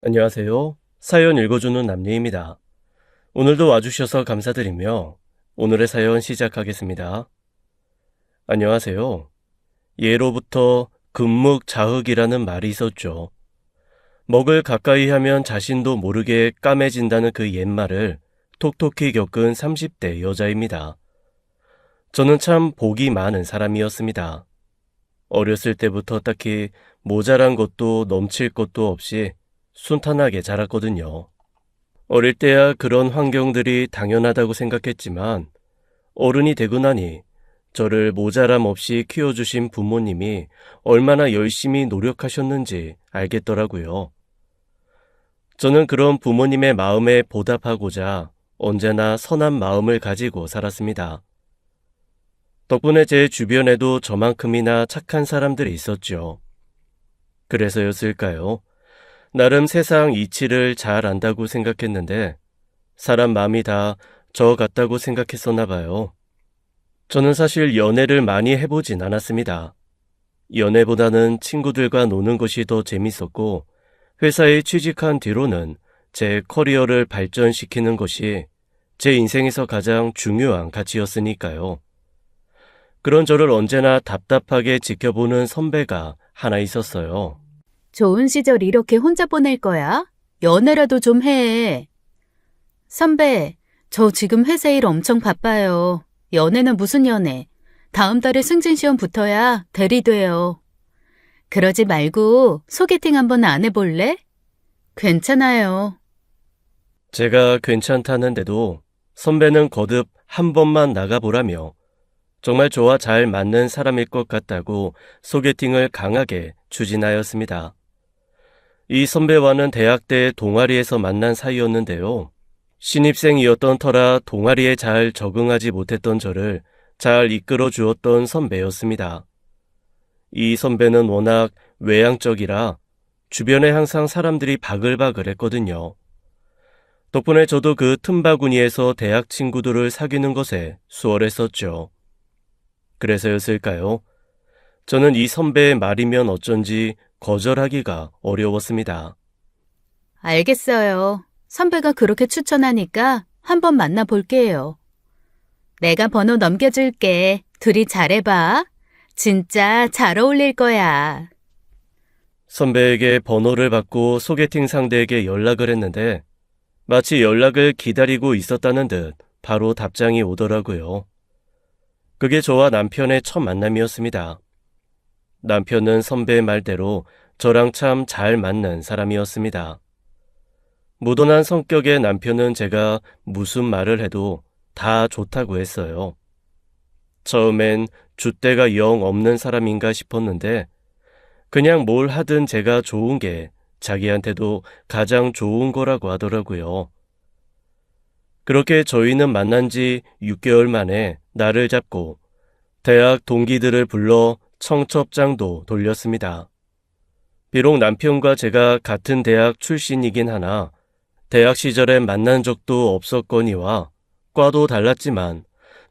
안녕하세요. 사연 읽어주는 남예입니다. 오늘도 와주셔서 감사드리며 오늘의 사연 시작하겠습니다. 안녕하세요. 예로부터 금묵자흑이라는 말이 있었죠. 먹을 가까이 하면 자신도 모르게 까매진다는 그 옛말을 톡톡히 겪은 30대 여자입니다. 저는 참 복이 많은 사람이었습니다. 어렸을 때부터 딱히 모자란 것도 넘칠 것도 없이 순탄하게 자랐거든요. 어릴 때야 그런 환경들이 당연하다고 생각했지만 어른이 되고 나니 저를 모자람 없이 키워주신 부모님이 얼마나 열심히 노력하셨는지 알겠더라고요. 저는 그런 부모님의 마음에 보답하고자 언제나 선한 마음을 가지고 살았습니다. 덕분에 제 주변에도 저만큼이나 착한 사람들이 있었죠. 그래서였을까요? 나름 세상 이치를 잘 안다고 생각했는데 사람 마음이 다 저 같다고 생각했었나 봐요. 저는 사실 연애를 많이 해보진 않았습니다. 연애보다는 친구들과 노는 것이 더 재밌었고 회사에 취직한 뒤로는 제 커리어를 발전시키는 것이 제 인생에서 가장 중요한 가치였으니까요. 그런 저를 언제나 답답하게 지켜보는 선배가 하나 있었어요. 좋은 시절 이렇게 혼자 보낼 거야? 연애라도 좀 해. 선배, 저 지금 회사 일 엄청 바빠요. 연애는 무슨 연애? 다음 달에 승진시험 붙어야 대리 돼요. 그러지 말고 소개팅 한번 안 해볼래? 괜찮아요. 제가 괜찮다는데도 선배는 거듭 한 번만 나가보라며 정말 저와 잘 맞는 사람일 것 같다고 소개팅을 강하게 추진하였습니다. 이 선배와는 대학 때 동아리에서 만난 사이였는데요. 신입생이었던 터라 동아리에 잘 적응하지 못했던 저를 잘 이끌어 주었던 선배였습니다. 이 선배는 워낙 외향적이라 주변에 항상 사람들이 바글바글 했거든요. 덕분에 저도 그 틈바구니에서 대학 친구들을 사귀는 것에 수월했었죠. 그래서였을까요? 저는 이 선배의 말이면 어쩐지 거절하기가 어려웠습니다. 알겠어요. 선배가 그렇게 추천하니까 한번 만나볼게요. 내가 번호 넘겨줄게. 둘이 잘해봐. 진짜 잘 어울릴 거야. 선배에게 번호를 받고 소개팅 상대에게 연락을 했는데 마치 연락을 기다리고 있었다는 듯 바로 답장이 오더라고요. 그게 저와 남편의 첫 만남이었습니다. 남편은 선배의 말대로 저랑 참 잘 맞는 사람이었습니다. 무던한 성격의 남편은 제가 무슨 말을 해도 다 좋다고 했어요. 처음엔 줏대가 영 없는 사람인가 싶었는데 그냥 뭘 하든 제가 좋은 게 자기한테도 가장 좋은 거라고 하더라고요. 그렇게 저희는 만난 지 6개월 만에 날을 잡고 대학 동기들을 불러 청첩장도 돌렸습니다. 비록 남편과 제가 같은 대학 출신이긴 하나 대학 시절에 만난 적도 없었거니와 과도 달랐지만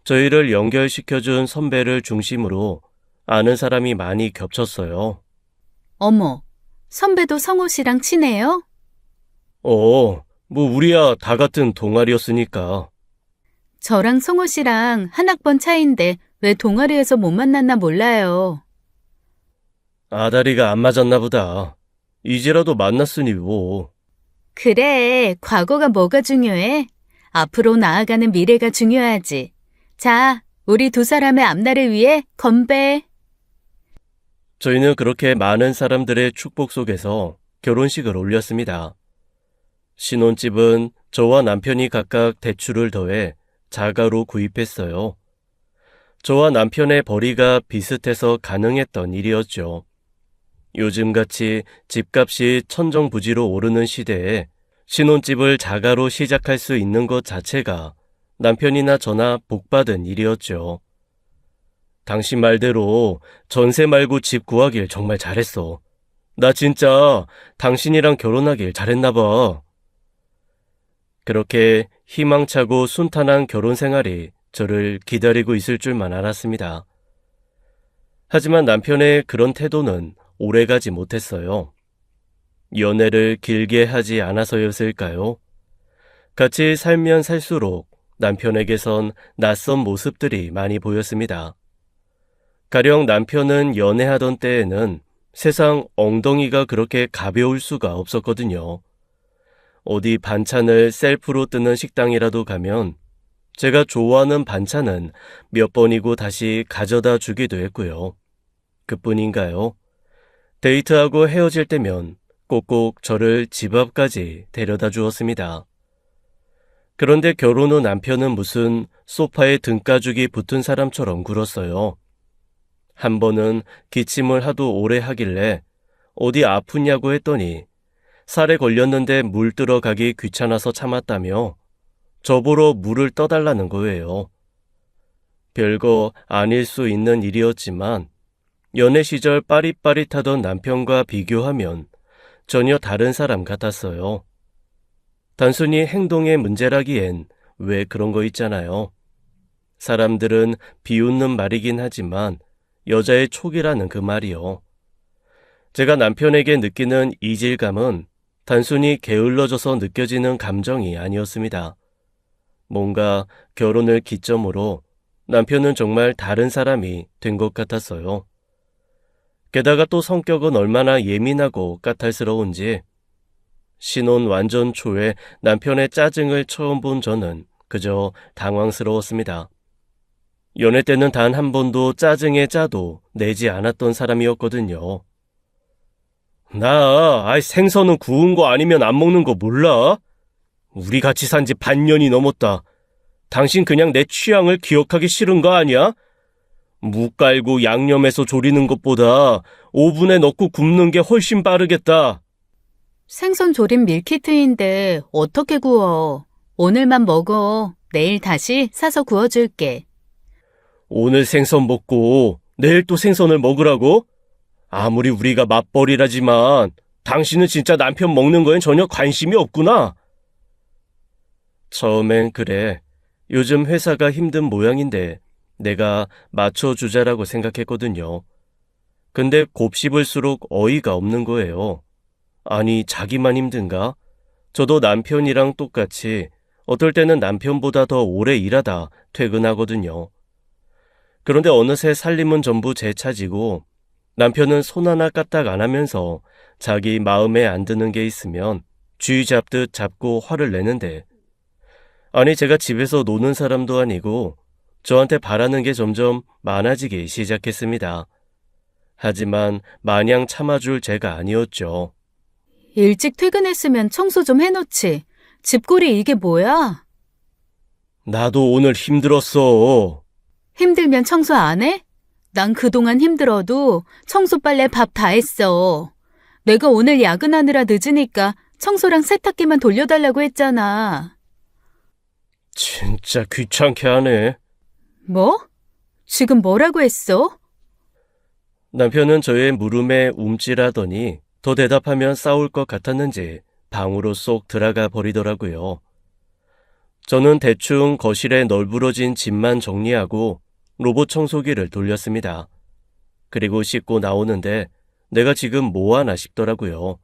저희를 연결시켜준 선배를 중심으로 아는 사람이 많이 겹쳤어요. 어머, 선배도 성호 씨랑 친해요? 뭐 우리야 다 같은 동아리였으니까. 저랑 성호 씨랑 한 학번 차인데 왜 동아리에서 못 만났나 몰라요. 아다리가 안 맞았나 보다. 이제라도 만났으니 뭐. 그래, 과거가 뭐가 중요해? 앞으로 나아가는 미래가 중요하지. 자, 우리 두 사람의 앞날을 위해 건배. 저희는 그렇게 많은 사람들의 축복 속에서 결혼식을 올렸습니다. 신혼집은 저와 남편이 각각 대출을 더해 자가로 구입했어요. 저와 남편의 벌이가 비슷해서 가능했던 일이었죠. 요즘같이 집값이 천정부지로 오르는 시대에 신혼집을 자가로 시작할 수 있는 것 자체가 남편이나 저나 복받은 일이었죠. 당신 말대로 전세 말고 집 구하길 정말 잘했어. 나 진짜 당신이랑 결혼하길 잘했나 봐. 그렇게 희망차고 순탄한 결혼 생활이 저를 기다리고 있을 줄만 알았습니다. 하지만 남편의 그런 태도는 오래가지 못했어요. 연애를 길게 하지 않아서였을까요? 같이 살면 살수록 남편에게선 낯선 모습들이 많이 보였습니다. 가령 남편은 연애하던 때에는 세상 엉덩이가 그렇게 가벼울 수가 없었거든요. 어디 반찬을 셀프로 뜨는 식당이라도 가면 제가 좋아하는 반찬은 몇 번이고 다시 가져다 주기도 했고요. 그뿐인가요? 데이트하고 헤어질 때면 꼭꼭 저를 집 앞까지 데려다 주었습니다. 그런데 결혼 후 남편은 무슨 소파에 등가죽이 붙은 사람처럼 굴었어요. 한 번은 기침을 하도 오래 하길래 어디 아프냐고 했더니 살에 걸렸는데 물 들어가기 귀찮아서 참았다며 저보러 물을 떠달라는 거예요. 별거 아닐 수 있는 일이었지만 연애 시절 빠릿빠릿하던 남편과 비교하면 전혀 다른 사람 같았어요. 단순히 행동의 문제라기엔 왜 그런 거 있잖아요. 사람들은 비웃는 말이긴 하지만 여자의 촉이라는 그 말이요. 제가 남편에게 느끼는 이질감은 단순히 게을러져서 느껴지는 감정이 아니었습니다. 뭔가 결혼을 기점으로 남편은 정말 다른 사람이 된 것 같았어요. 게다가 또 성격은 얼마나 예민하고 까탈스러운지 신혼 완전 초에 남편의 짜증을 처음 본 저는 그저 당황스러웠습니다. 연애 때는 단 한 번도 짜증의 짜도 내지 않았던 사람이었거든요. 생선은 구운 거 아니면 안 먹는 거 몰라? 우리 같이 산 지 반년이 넘었다. 당신 그냥 내 취향을 기억하기 싫은 거 아니야? 무 깔고 양념해서 조리는 것보다 오븐에 넣고 굽는 게 훨씬 빠르겠다. 생선 조림 밀키트인데 어떻게 구워? 오늘만 먹어. 내일 다시 사서 구워줄게. 오늘 생선 먹고 내일 또 생선을 먹으라고? 아무리 우리가 맞벌이라지만 당신은 진짜 남편 먹는 거엔 전혀 관심이 없구나. 처음엔 그래. 요즘 회사가 힘든 모양인데 내가 맞춰주자라고 생각했거든요. 근데 곱씹을수록 어이가 없는 거예요. 아니, 자기만 힘든가? 저도 남편이랑 똑같이 어떨 때는 남편보다 더 오래 일하다 퇴근하거든요. 그런데 어느새 살림은 전부 제 차지고 남편은 손 하나 까딱 안 하면서 자기 마음에 안 드는 게 있으면 쥐 잡듯 잡고 화를 내는데, 아니 제가 집에서 노는 사람도 아니고 저한테 바라는 게 점점 많아지기 시작했습니다. 하지만 마냥 참아줄 제가 아니었죠. 일찍 퇴근했으면 청소 좀 해놓지. 집골이 이게 뭐야? 나도 오늘 힘들었어. 힘들면 청소 안 해? 난 그동안 힘들어도 청소 빨래 밥 다 했어. 내가 오늘 야근하느라 늦으니까 청소랑 세탁기만 돌려달라고 했잖아. 진짜 귀찮게 하네. 뭐? 지금 뭐라고 했어? 남편은 저의 물음에 움찔하더니 더 대답하면 싸울 것 같았는지 방으로 쏙 들어가 버리더라고요. 저는 대충 거실에 널브러진 짐만 정리하고 로봇 청소기를 돌렸습니다. 그리고 씻고 나오는데 내가 지금 뭐하나 싶더라고요.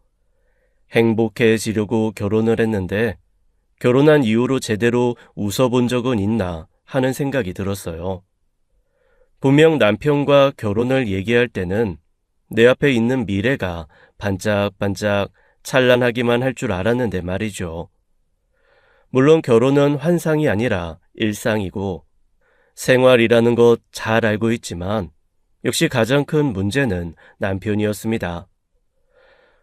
행복해지려고 결혼을 했는데 결혼한 이후로 제대로 웃어본 적은 있나 하는 생각이 들었어요. 분명 남편과 결혼을 얘기할 때는 내 앞에 있는 미래가 반짝반짝 찬란하기만 할 줄 알았는데 말이죠. 물론 결혼은 환상이 아니라 일상이고 생활이라는 것 잘 알고 있지만 역시 가장 큰 문제는 남편이었습니다.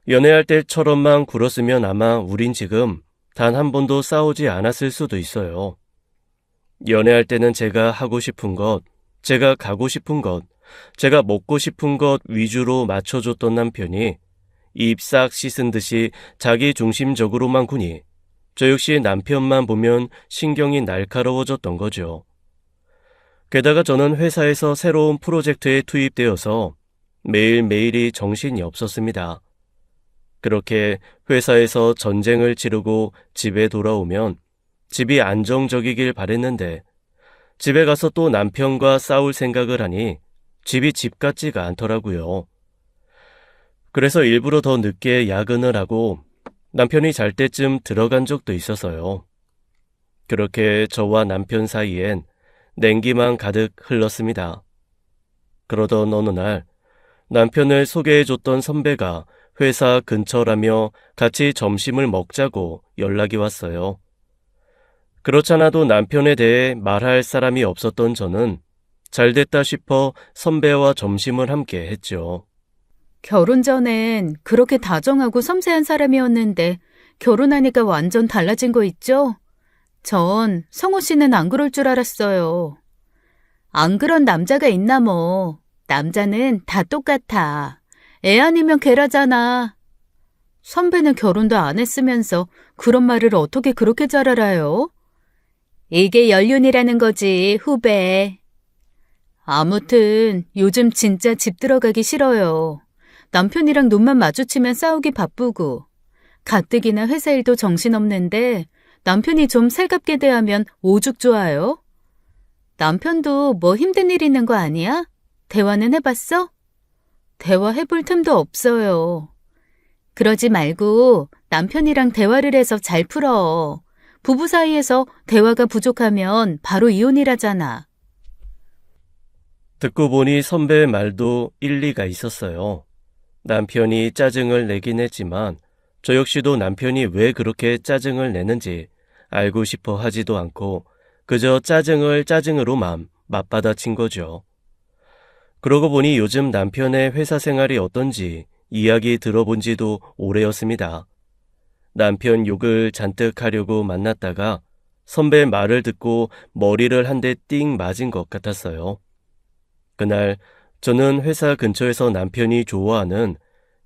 연애할 때처럼만 굴었으면 아마 우린 지금 단 한 번도 싸우지 않았을 수도 있어요. 연애할 때는 제가 하고 싶은 것, 제가 가고 싶은 것, 제가 먹고 싶은 것 위주로 맞춰줬던 남편이 입 싹 씻은 듯이 자기 중심적으로만 구니 저 역시 남편만 보면 신경이 날카로워졌던 거죠. 게다가 저는 회사에서 새로운 프로젝트에 투입되어서 매일매일이 정신이 없었습니다. 그렇게 회사에서 전쟁을 치르고 집에 돌아오면 집이 안정적이길 바랬는데 집에 가서 또 남편과 싸울 생각을 하니 집이 집 같지가 않더라고요. 그래서 일부러 더 늦게 야근을 하고 남편이 잘 때쯤 들어간 적도 있어서요. 그렇게 저와 남편 사이엔 냉기만 가득 흘렀습니다. 그러던 어느 날 남편을 소개해줬던 선배가 회사 근처라며 같이 점심을 먹자고 연락이 왔어요. 그렇잖아도 남편에 대해 말할 사람이 없었던 저는 잘됐다 싶어 선배와 점심을 함께 했죠. 결혼 전엔 그렇게 다정하고 섬세한 사람이었는데 결혼하니까 완전 달라진 거 있죠? 전 성호 씨는 안 그럴 줄 알았어요. 안 그런 남자가 있나 뭐. 남자는 다 똑같아. 애 아니면 개라잖아. 선배는 결혼도 안 했으면서 그런 말을 어떻게 그렇게 잘 알아요? 이게 연륜이라는 거지, 후배. 아무튼 요즘 진짜 집 들어가기 싫어요. 남편이랑 눈만 마주치면 싸우기 바쁘고 가뜩이나 회사 일도 정신없는데 남편이 좀 살갑게 대하면 오죽 좋아요? 남편도 뭐 힘든 일 있는 거 아니야? 대화는 해봤어? 대화해볼 틈도 없어요. 그러지 말고 남편이랑 대화를 해서 잘 풀어. 부부 사이에서 대화가 부족하면 바로 이혼이라잖아. 듣고 보니 선배의 말도 일리가 있었어요. 남편이 짜증을 내긴 했지만 저 역시도 남편이 왜 그렇게 짜증을 내는지 알고 싶어 하지도 않고 그저 짜증을 짜증으로만 맞받아친 거죠. 그러고 보니 요즘 남편의 회사 생활이 어떤지 이야기 들어본 지도 오래였습니다. 남편 욕을 잔뜩 하려고 만났다가 선배의 말을 듣고 머리를 한 대 띵 맞은 것 같았어요. 그날 저는 회사 근처에서 남편이 좋아하는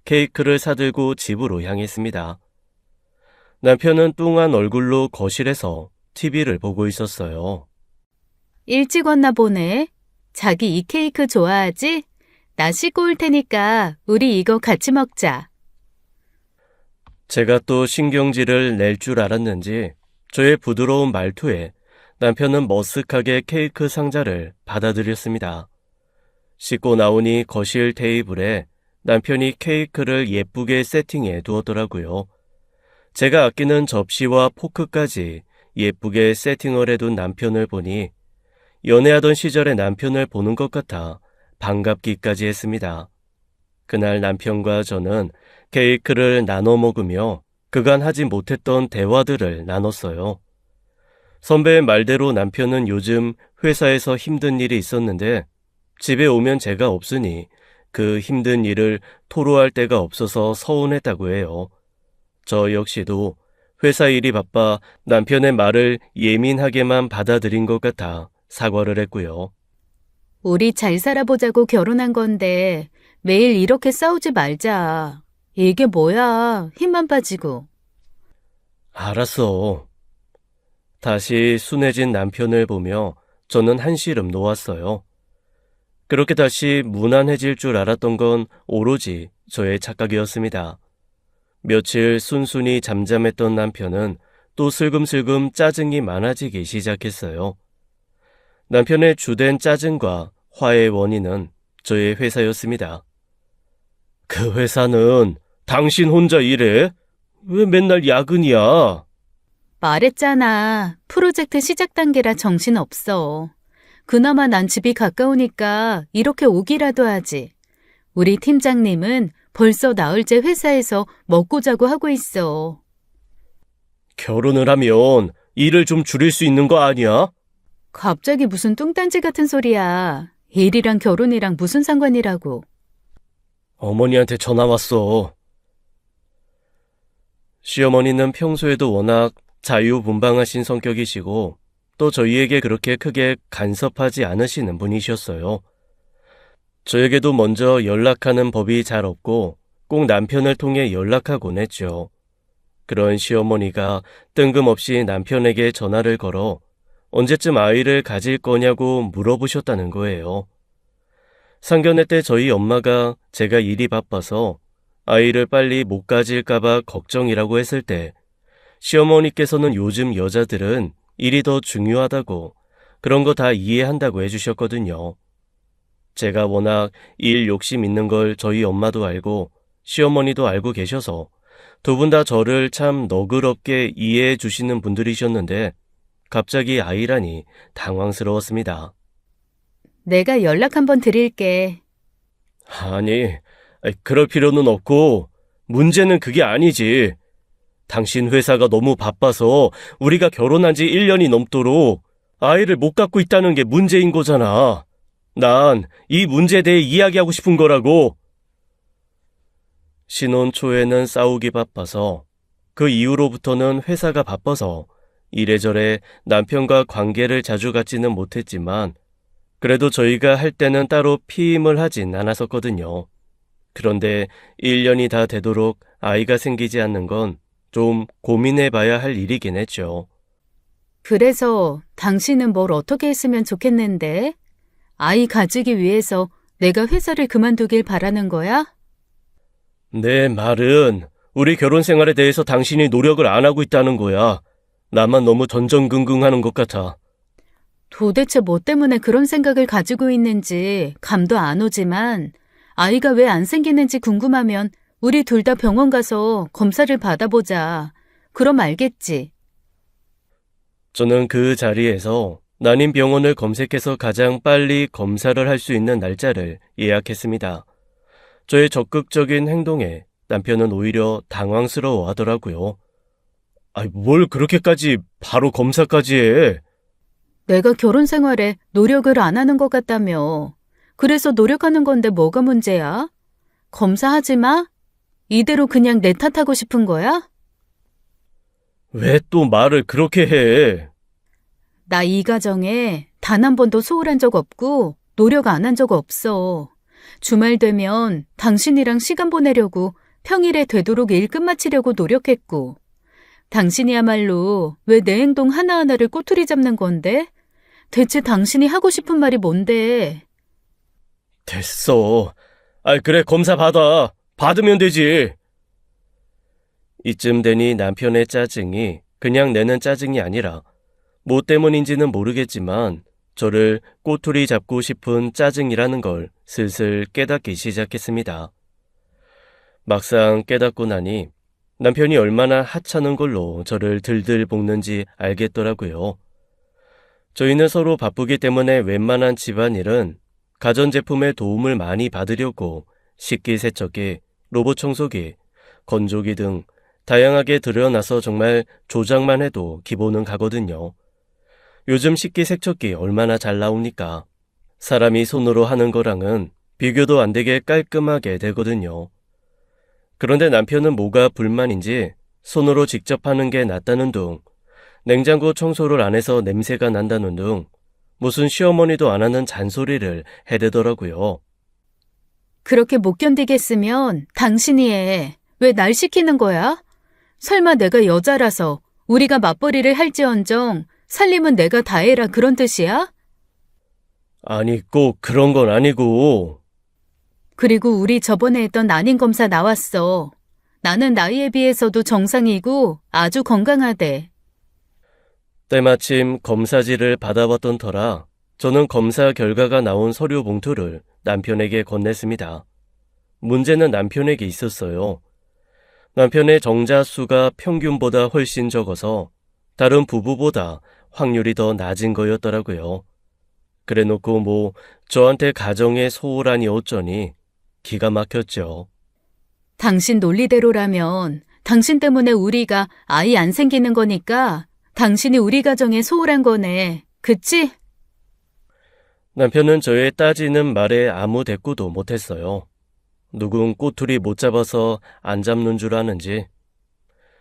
케이크를 사들고 집으로 향했습니다. 남편은 뚱한 얼굴로 거실에서 TV를 보고 있었어요. 일찍 왔나 보네. 자기 이 케이크 좋아하지? 나 씻고 올 테니까 우리 이거 같이 먹자. 제가 또 신경질을 낼 줄 알았는지 저의 부드러운 말투에 남편은 머쓱하게 케이크 상자를 받아들였습니다. 씻고 나오니 거실 테이블에 남편이 케이크를 예쁘게 세팅해 두었더라고요. 제가 아끼는 접시와 포크까지 예쁘게 세팅을 해둔 남편을 보니 연애하던 시절의 남편을 보는 것 같아 반갑기까지 했습니다. 그날 남편과 저는 케이크를 나눠 먹으며 그간 하지 못했던 대화들을 나눴어요. 선배의 말대로 남편은 요즘 회사에서 힘든 일이 있었는데 집에 오면 제가 없으니 그 힘든 일을 토로할 데가 없어서 서운했다고 해요. 저 역시도 회사 일이 바빠 남편의 말을 예민하게만 받아들인 것 같아 사과를 했고요. 우리 잘 살아보자고 결혼한 건데 매일 이렇게 싸우지 말자. 이게 뭐야? 힘만 빠지고. 알았어. 다시 순해진 남편을 보며 저는 한시름 놓았어요. 그렇게 다시 무난해질 줄 알았던 건 오로지 저의 착각이었습니다. 며칠 순순히 잠잠했던 남편은 또 슬금슬금 짜증이 많아지기 시작했어요. 남편의 주된 짜증과 화해의 원인은 저의 회사였습니다. 그 회사는 당신 혼자 일해? 왜 맨날 야근이야? 말했잖아. 프로젝트 시작 단계라 정신없어. 그나마 난 집이 가까우니까 이렇게 오기라도 하지. 우리 팀장님은 벌써 나흘째 회사에서 먹고 자고 하고 있어. 결혼을 하면 일을 좀 줄일 수 있는 거 아니야? 갑자기 무슨 뚱딴지 같은 소리야. 일이랑 결혼이랑 무슨 상관이라고. 어머니한테 전화 왔어. 시어머니는 평소에도 워낙 자유분방하신 성격이시고 또 저희에게 그렇게 크게 간섭하지 않으시는 분이셨어요. 저에게도 먼저 연락하는 법이 잘 없고 꼭 남편을 통해 연락하곤 했죠. 그런 시어머니가 뜬금없이 남편에게 전화를 걸어 언제쯤 아이를 가질 거냐고 물어보셨다는 거예요. 상견례 때 저희 엄마가 제가 일이 바빠서 아이를 빨리 못 가질까봐 걱정이라고 했을 때 시어머니께서는 요즘 여자들은 일이 더 중요하다고 그런 거 다 이해한다고 해주셨거든요. 제가 워낙 일 욕심 있는 걸 저희 엄마도 알고 시어머니도 알고 계셔서 두 분 다 저를 참 너그럽게 이해해 주시는 분들이셨는데 갑자기 아이라니 당황스러웠습니다. 내가 연락 한번 드릴게. 아니, 그럴 필요는 없고 문제는 그게 아니지. 당신 회사가 너무 바빠서 우리가 결혼한 지 1년이 넘도록 아이를 못 갖고 있다는 게 문제인 거잖아. 난 이 문제에 대해 이야기하고 싶은 거라고. 신혼 초에는 싸우기 바빠서 그 이후로부터는 회사가 바빠서 이래저래 남편과 관계를 자주 갖지는 못했지만 그래도 저희가 할 때는 따로 피임을 하진 않았었거든요. 그런데 1년이 다 되도록 아이가 생기지 않는 건 좀 고민해 봐야 할 일이긴 했죠. 그래서 당신은 뭘 어떻게 했으면 좋겠는데? 아이 가지기 위해서 내가 회사를 그만두길 바라는 거야? 내 말은 우리 결혼 생활에 대해서 당신이 노력을 안 하고 있다는 거야. 나만 너무 전전긍긍하는 것 같아. 도대체 뭐 때문에 그런 생각을 가지고 있는지 감도 안 오지만 아이가 왜 안 생기는지 궁금하면 우리 둘 다 병원 가서 검사를 받아보자. 그럼 알겠지. 저는 그 자리에서 난임병원을 검색해서 가장 빨리 검사를 할 수 있는 날짜를 예약했습니다. 저의 적극적인 행동에 남편은 오히려 당황스러워 하더라고요. 뭘 그렇게까지 바로 검사까지 해? 내가 결혼 생활에 노력을 안 하는 것 같다며. 그래서 노력하는 건데 뭐가 문제야? 검사하지 마? 이대로 그냥 내 탓하고 싶은 거야? 왜 또 말을 그렇게 해? 나 이 가정에 단 한 번도 소홀한 적 없고 노력 안 한 적 없어. 주말 되면 당신이랑 시간 보내려고 평일에 되도록 일 끝마치려고 노력했고 당신이야말로 왜 내 행동 하나하나를 꼬투리 잡는 건데? 대체 당신이 하고 싶은 말이 뭔데? 됐어. 그래, 검사 받아. 받으면 되지. 이쯤 되니 남편의 짜증이 그냥 내는 짜증이 아니라 뭐 때문인지는 모르겠지만 저를 꼬투리 잡고 싶은 짜증이라는 걸 슬슬 깨닫기 시작했습니다. 막상 깨닫고 나니 남편이 얼마나 하찮은 걸로 저를 들들 볶는지 알겠더라고요. 저희는 서로 바쁘기 때문에 웬만한 집안일은 가전제품의 도움을 많이 받으려고 식기세척기, 로봇 청소기, 건조기 등 다양하게 들여놔서 정말 조작만 해도 기본은 가거든요. 요즘 식기세척기 얼마나 잘 나옵니까? 사람이 손으로 하는 거랑은 비교도 안 되게 깔끔하게 되거든요. 그런데 남편은 뭐가 불만인지 손으로 직접 하는 게 낫다는 둥, 냉장고 청소를 안 해서 냄새가 난다는 둥, 무슨 시어머니도 안 하는 잔소리를 해대더라고요. 그렇게 못 견디겠으면 당신이 해. 왜 날 시키는 거야? 설마 내가 여자라서 우리가 맞벌이를 할지언정 살림은 내가 다 해라 그런 뜻이야? 아니, 꼭 그런 건 아니고. 그리고 우리 저번에 했던 난임 검사 나왔어. 나는 나이에 비해서도 정상이고 아주 건강하대. 때마침 검사지를 받아봤던 터라 저는 검사 결과가 나온 서류 봉투를 남편에게 건넸습니다. 문제는 남편에게 있었어요. 남편의 정자 수가 평균보다 훨씬 적어서 다른 부부보다 확률이 더 낮은 거였더라고요. 그래놓고 뭐 저한테 가정의 소홀하니 어쩌니 기가 막혔죠. 당신 논리대로라면 당신 때문에 우리가 아이 안 생기는 거니까 당신이 우리 가정에 소홀한 거네. 그치? 남편은 저의 따지는 말에 아무 대꾸도 못했어요. 누군 꼬투리 못 잡아서 안 잡는 줄 아는지.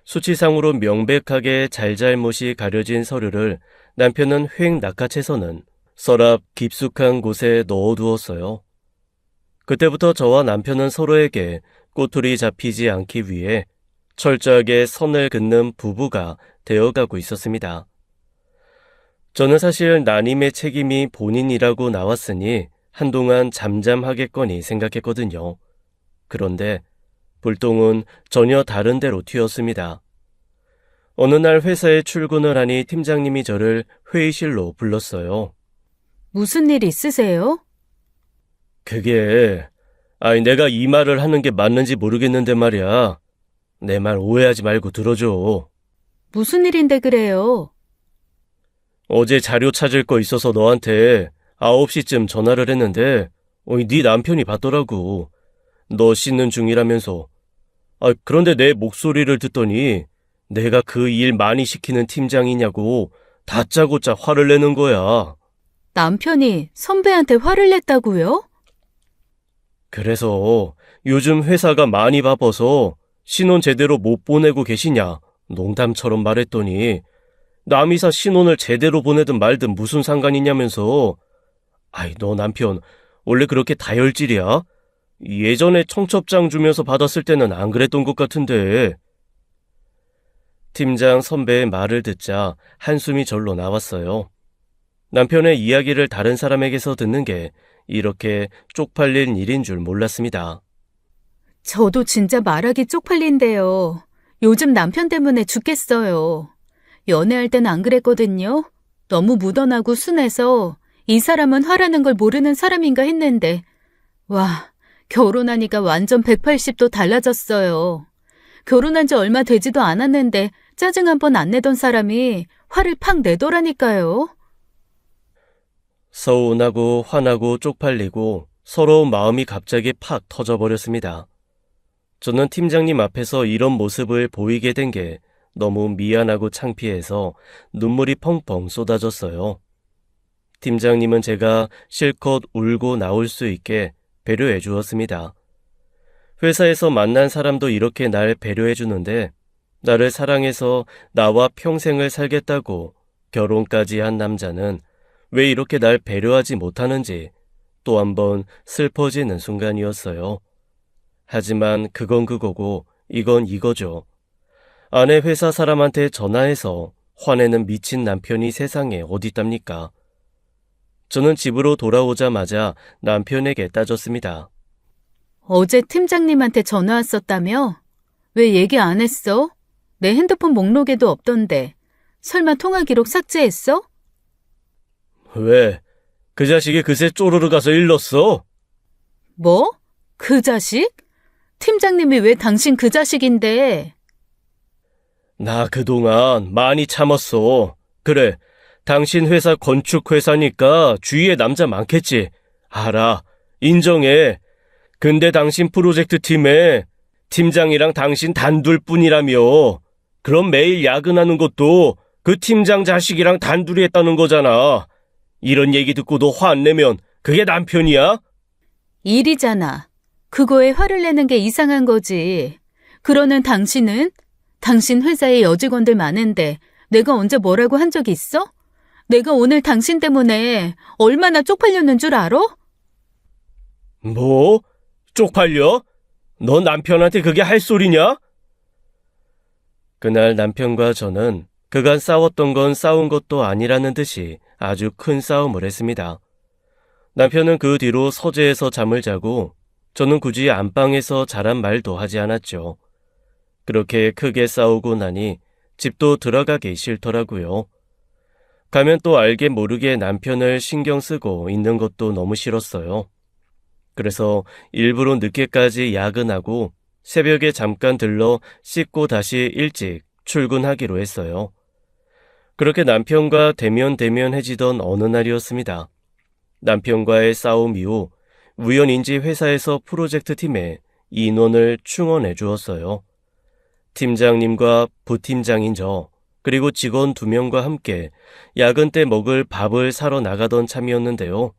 수치상으로 명백하게 잘잘못이 가려진 서류를 남편은 휙 낚아채서는 서랍 깊숙한 곳에 넣어두었어요. 그때부터 저와 남편은 서로에게 꼬투리 잡히지 않기 위해 철저하게 선을 긋는 부부가 되어가고 있었습니다. 저는 사실 난임의 책임이 본인이라고 나왔으니 한동안 잠잠하겠거니 생각했거든요. 그런데 불똥은 전혀 다른 데로 튀었습니다. 어느 날 회사에 출근을 하니 팀장님이 저를 회의실로 불렀어요. 무슨 일 있으세요? 그게 아이, 내가 이 말을 하는 게 맞는지 모르겠는데 말이야. 내 말 오해하지 말고 들어줘. 무슨 일인데 그래요? 어제 자료 찾을 거 있어서 너한테 9시쯤 전화를 했는데, 네 남편이 받더라고. 너 씻는 중이라면서. 그런데 내 목소리를 듣더니 내가 그 일 많이 시키는 팀장이냐고 다짜고짜 화를 내는 거야. 남편이 선배한테 화를 냈다고요? 그래서 요즘 회사가 많이 바빠서 신혼 제대로 못 보내고 계시냐 농담처럼 말했더니 남이사 신혼을 제대로 보내든 말든 무슨 상관이냐면서. 너 남편 원래 그렇게 다혈질이야? 예전에 청첩장 주면서 받았을 때는 안 그랬던 것 같은데. 팀장 선배의 말을 듣자 한숨이 절로 나왔어요. 남편의 이야기를 다른 사람에게서 듣는 게 이렇게 쪽팔릴 일인 줄 몰랐습니다. 저도 진짜 말하기 쪽팔린데요. 요즘 남편 때문에 죽겠어요. 연애할 땐 안 그랬거든요. 너무 묻어나고 순해서 이 사람은 화라는 걸 모르는 사람인가 했는데, 와, 결혼하니까 완전 180도 달라졌어요. 결혼한 지 얼마 되지도 않았는데 짜증 한 번 안 내던 사람이 화를 팍 내더라니까요. 서운하고 화나고 쪽팔리고 서러운 마음이 갑자기 팍 터져버렸습니다. 저는 팀장님 앞에서 이런 모습을 보이게 된 게 너무 미안하고 창피해서 눈물이 펑펑 쏟아졌어요. 팀장님은 제가 실컷 울고 나올 수 있게 배려해 주었습니다. 회사에서 만난 사람도 이렇게 날 배려해 주는데 나를 사랑해서 나와 평생을 살겠다고 결혼까지 한 남자는 왜 이렇게 날 배려하지 못하는지 또 한 번 슬퍼지는 순간이었어요. 하지만 그건 그거고 이건 이거죠. 아내 회사 사람한테 전화해서 화내는 미친 남편이 세상에 어딨답니까? 저는 집으로 돌아오자마자 남편에게 따졌습니다. 어제 팀장님한테 전화 왔었다며? 왜 얘기 안 했어? 내 핸드폰 목록에도 없던데. 설마 통화 기록 삭제했어? 왜? 그 자식이 그새 쪼르르 가서 일렀어? 뭐? 그 자식? 팀장님이 왜 당신 그 자식인데? 나 그동안 많이 참았어. 그래, 당신 회사 건축회사니까 주위에 남자 많겠지. 알아, 인정해. 근데 당신 프로젝트 팀에 팀장이랑 당신 단둘뿐이라며. 그럼 매일 야근하는 것도 그 팀장 자식이랑 단둘이 했다는 거잖아. 이런 얘기 듣고 너 화 안 내면 그게 남편이야? 일이잖아. 그거에 화를 내는 게 이상한 거지. 그러는 당신은? 당신 회사에 여직원들 많은데 내가 언제 뭐라고 한 적 있어? 내가 오늘 당신 때문에 얼마나 쪽팔렸는 줄 알아? 뭐? 쪽팔려? 너 남편한테 그게 할 소리냐? 그날 남편과 저는 그간 싸웠던 건 싸운 것도 아니라는 듯이 아주 큰 싸움을 했습니다. 남편은 그 뒤로 서재에서 잠을 자고 저는 굳이 안방에서 자란 말도 하지 않았죠. 그렇게 크게 싸우고 나니 집도 들어가기 싫더라고요. 가면 또 알게 모르게 남편을 신경 쓰고 있는 것도 너무 싫었어요. 그래서 일부러 늦게까지 야근하고 새벽에 잠깐 들러 씻고 다시 일찍 출근하기로 했어요. 그렇게 남편과 대면대면해지던 어느 날이었습니다. 남편과의 싸움 이후 우연인지 회사에서 프로젝트 팀에 인원을 충원해 주었어요. 팀장님과 부팀장인 저, 그리고 직원 2명과 함께 야근 때 먹을 밥을 사러 나가던 참이었는데요.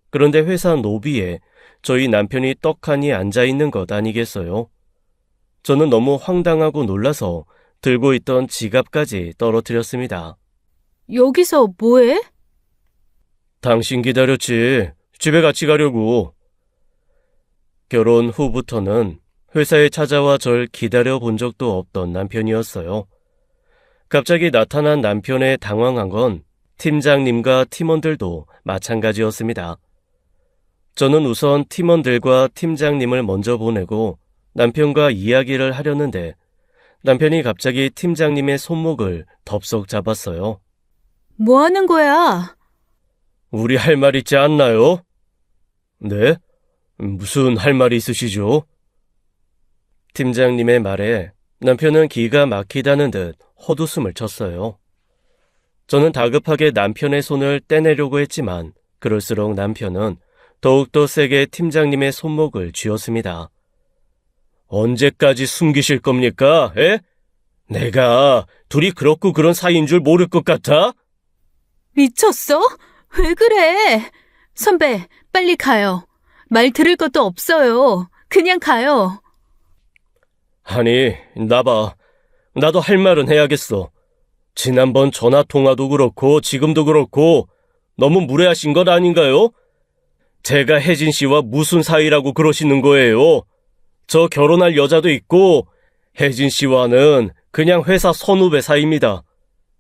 그런데 회사 로비에 저희 남편이 떡하니 앉아있는 것 아니겠어요? 저는 너무 황당하고 놀라서 들고 있던 지갑까지 떨어뜨렸습니다. 여기서 뭐해? 당신 기다렸지. 집에 같이 가려고. 결혼 후부터는 회사에 찾아와 절 기다려본 적도 없던 남편이었어요. 갑자기 나타난 남편에 당황한 건 팀장님과 팀원들도 마찬가지였습니다. 저는 우선 팀원들과 팀장님을 먼저 보내고 남편과 이야기를 하려는데 남편이 갑자기 팀장님의 손목을 덥석 잡았어요. 뭐 하는 거야? 우리 할 말 있지 않나요? 네? 무슨 할 말이 있으시죠? 팀장님의 말에 남편은 기가 막히다는 듯 헛웃음을 쳤어요. 저는 다급하게 남편의 손을 떼내려고 했지만 그럴수록 남편은 더욱더 세게 팀장님의 손목을 쥐었습니다. 언제까지 숨기실 겁니까? 에? 내가 둘이 그렇고 그런 사이인 줄 모를 것 같아? 미쳤어? 왜 그래? 선배, 빨리 가요. 말 들을 것도 없어요. 그냥 가요. 아니, 나봐. 나도 할 말은 해야겠어. 지난번 전화 통화도 그렇고 지금도 그렇고 너무 무례하신 것 아닌가요? 제가 혜진 씨와 무슨 사이라고 그러시는 거예요? 저 결혼할 여자도 있고 혜진 씨와는 그냥 회사 선후배 사이입니다.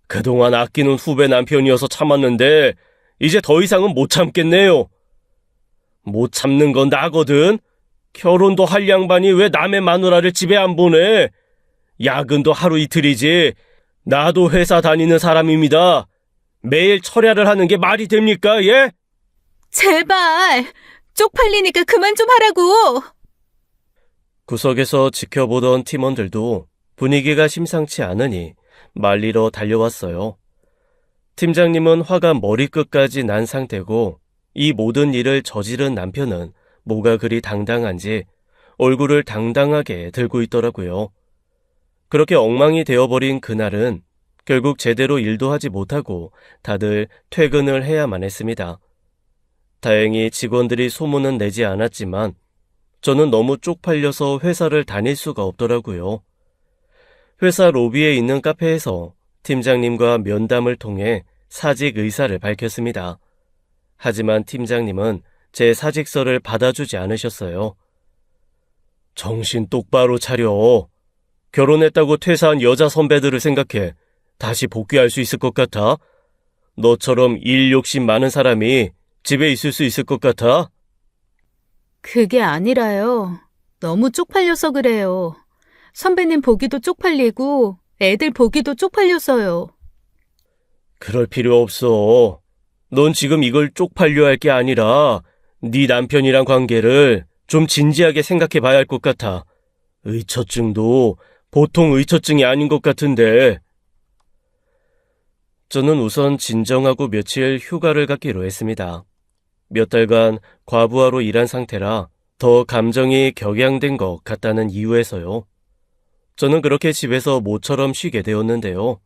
그동안 아끼는 후배 남편이어서 참았는데 이제 더 이상은 못 참겠네요. 못 참는 건 나거든. 결혼도 할 양반이 왜 남의 마누라를 집에 안 보내? 야근도 하루 이틀이지. 나도 회사 다니는 사람입니다. 매일 철야를 하는 게 말이 됩니까? 예? 제발! 쪽팔리니까 그만 좀 하라고! 구석에서 지켜보던 팀원들도 분위기가 심상치 않으니 말리러 달려왔어요. 팀장님은 화가 머리끝까지 난 상태고 이 모든 일을 저지른 남편은 뭐가 그리 당당한지 얼굴을 당당하게 들고 있더라고요. 그렇게 엉망이 되어버린 그날은 결국 제대로 일도 하지 못하고 다들 퇴근을 해야만 했습니다. 다행히 직원들이 소문은 내지 않았지만 저는 너무 쪽팔려서 회사를 다닐 수가 없더라고요. 회사 로비에 있는 카페에서 팀장님과 면담을 통해 사직 의사를 밝혔습니다. 하지만 팀장님은 제 사직서를 받아주지 않으셨어요. 정신 똑바로 차려. 결혼했다고 퇴사한 여자 선배들을 생각해 다시 복귀할 수 있을 것 같아? 너처럼 일 욕심 많은 사람이 집에 있을 수 있을 것 같아? 그게 아니라요. 너무 쪽팔려서 그래요. 선배님 보기도 쪽팔리고 애들 보기도 쪽팔려서요. 그럴 필요 없어. 넌 지금 이걸 쪽팔려 할 게 아니라 네 남편이랑 관계를 좀 진지하게 생각해 봐야 할 것 같아. 의처증도 보통 의처증이 아닌 것 같은데. 저는 우선 진정하고 며칠 휴가를 갖기로 했습니다. 몇 달간 과부하로 일한 상태라 더 감정이 격양된 것 같다는 이유에서요. 저는 그렇게 집에서 모처럼 쉬게 되었는데요.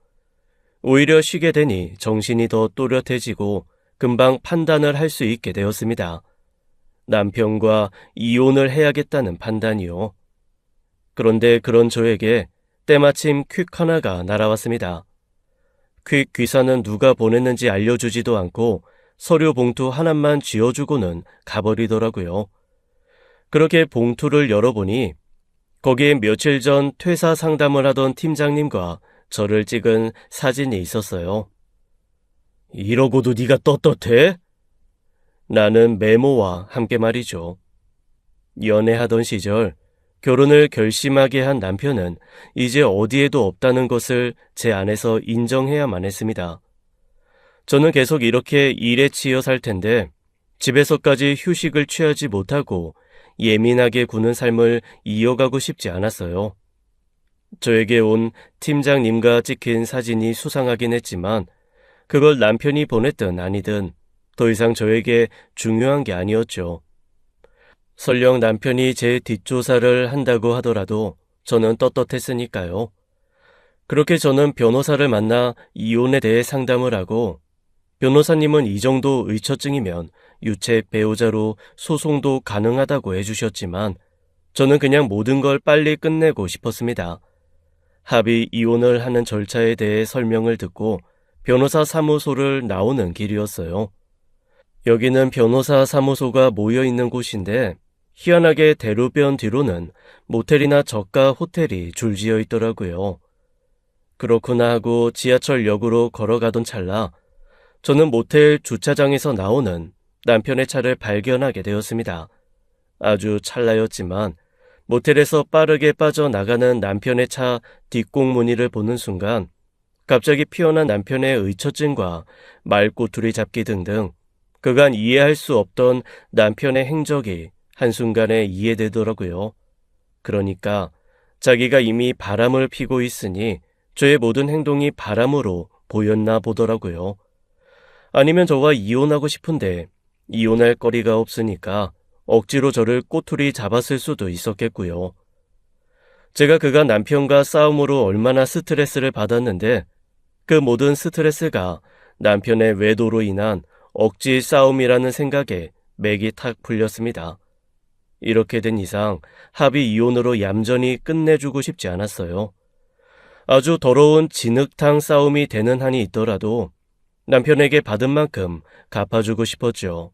오히려 쉬게 되니 정신이 더 또렷해지고 금방 판단을 할 수 있게 되었습니다. 남편과 이혼을 해야겠다는 판단이요. 그런데 그런 저에게 때마침 퀵 하나가 날아왔습니다. 퀵 귀사는 누가 보냈는지 알려주지도 않고 서류 봉투 하나만 쥐어주고는 가버리더라고요. 그렇게 봉투를 열어보니 거기에 며칠 전 퇴사 상담을 하던 팀장님과 저를 찍은 사진이 있었어요. 이러고도 네가 떳떳해? 나는 메모와 함께 말이죠. 연애하던 시절 결혼을 결심하게 한 남편은 이제 어디에도 없다는 것을 제 안에서 인정해야만 했습니다. 저는 계속 이렇게 일에 치여 살 텐데 집에서까지 휴식을 취하지 못하고 예민하게 구는 삶을 이어가고 싶지 않았어요. 저에게 온 팀장님과 찍힌 사진이 수상하긴 했지만 그걸 남편이 보냈든 아니든 더 이상 저에게 중요한 게 아니었죠. 설령 남편이 제 뒷조사를 한다고 하더라도 저는 떳떳했으니까요. 그렇게 저는 변호사를 만나 이혼에 대해 상담을 하고 변호사님은 이 정도 의처증이면 유책 배우자로 소송도 가능하다고 해주셨지만 저는 그냥 모든 걸 빨리 끝내고 싶었습니다. 합의 이혼을 하는 절차에 대해 설명을 듣고 변호사 사무소를 나오는 길이었어요. 여기는 변호사 사무소가 모여있는 곳인데 희한하게 대로변 뒤로는 모텔이나 저가 호텔이 줄지어 있더라고요. 그렇구나 하고 지하철역으로 걸어가던 찰나 저는 모텔 주차장에서 나오는 남편의 차를 발견하게 되었습니다. 아주 찰나였지만 모텔에서 빠르게 빠져나가는 남편의 차 뒷공무니를 보는 순간 갑자기 피어난 남편의 의처증과 말꼬투리 잡기 등등 그간 이해할 수 없던 남편의 행적이 한순간에 이해되더라고요. 그러니까 자기가 이미 바람을 피고 있으니 저의 모든 행동이 바람으로 보였나 보더라고요. 아니면 저와 이혼하고 싶은데 이혼할 거리가 없으니까 억지로 저를 꼬투리 잡았을 수도 있었겠고요. 제가 그가 남편과 싸움으로 얼마나 스트레스를 받았는데 그 모든 스트레스가 남편의 외도로 인한 억지 싸움이라는 생각에 맥이 탁 풀렸습니다. 이렇게 된 이상 합의 이혼으로 얌전히 끝내주고 싶지 않았어요. 아주 더러운 진흙탕 싸움이 되는 한이 있더라도 남편에게 받은 만큼 갚아주고 싶었죠.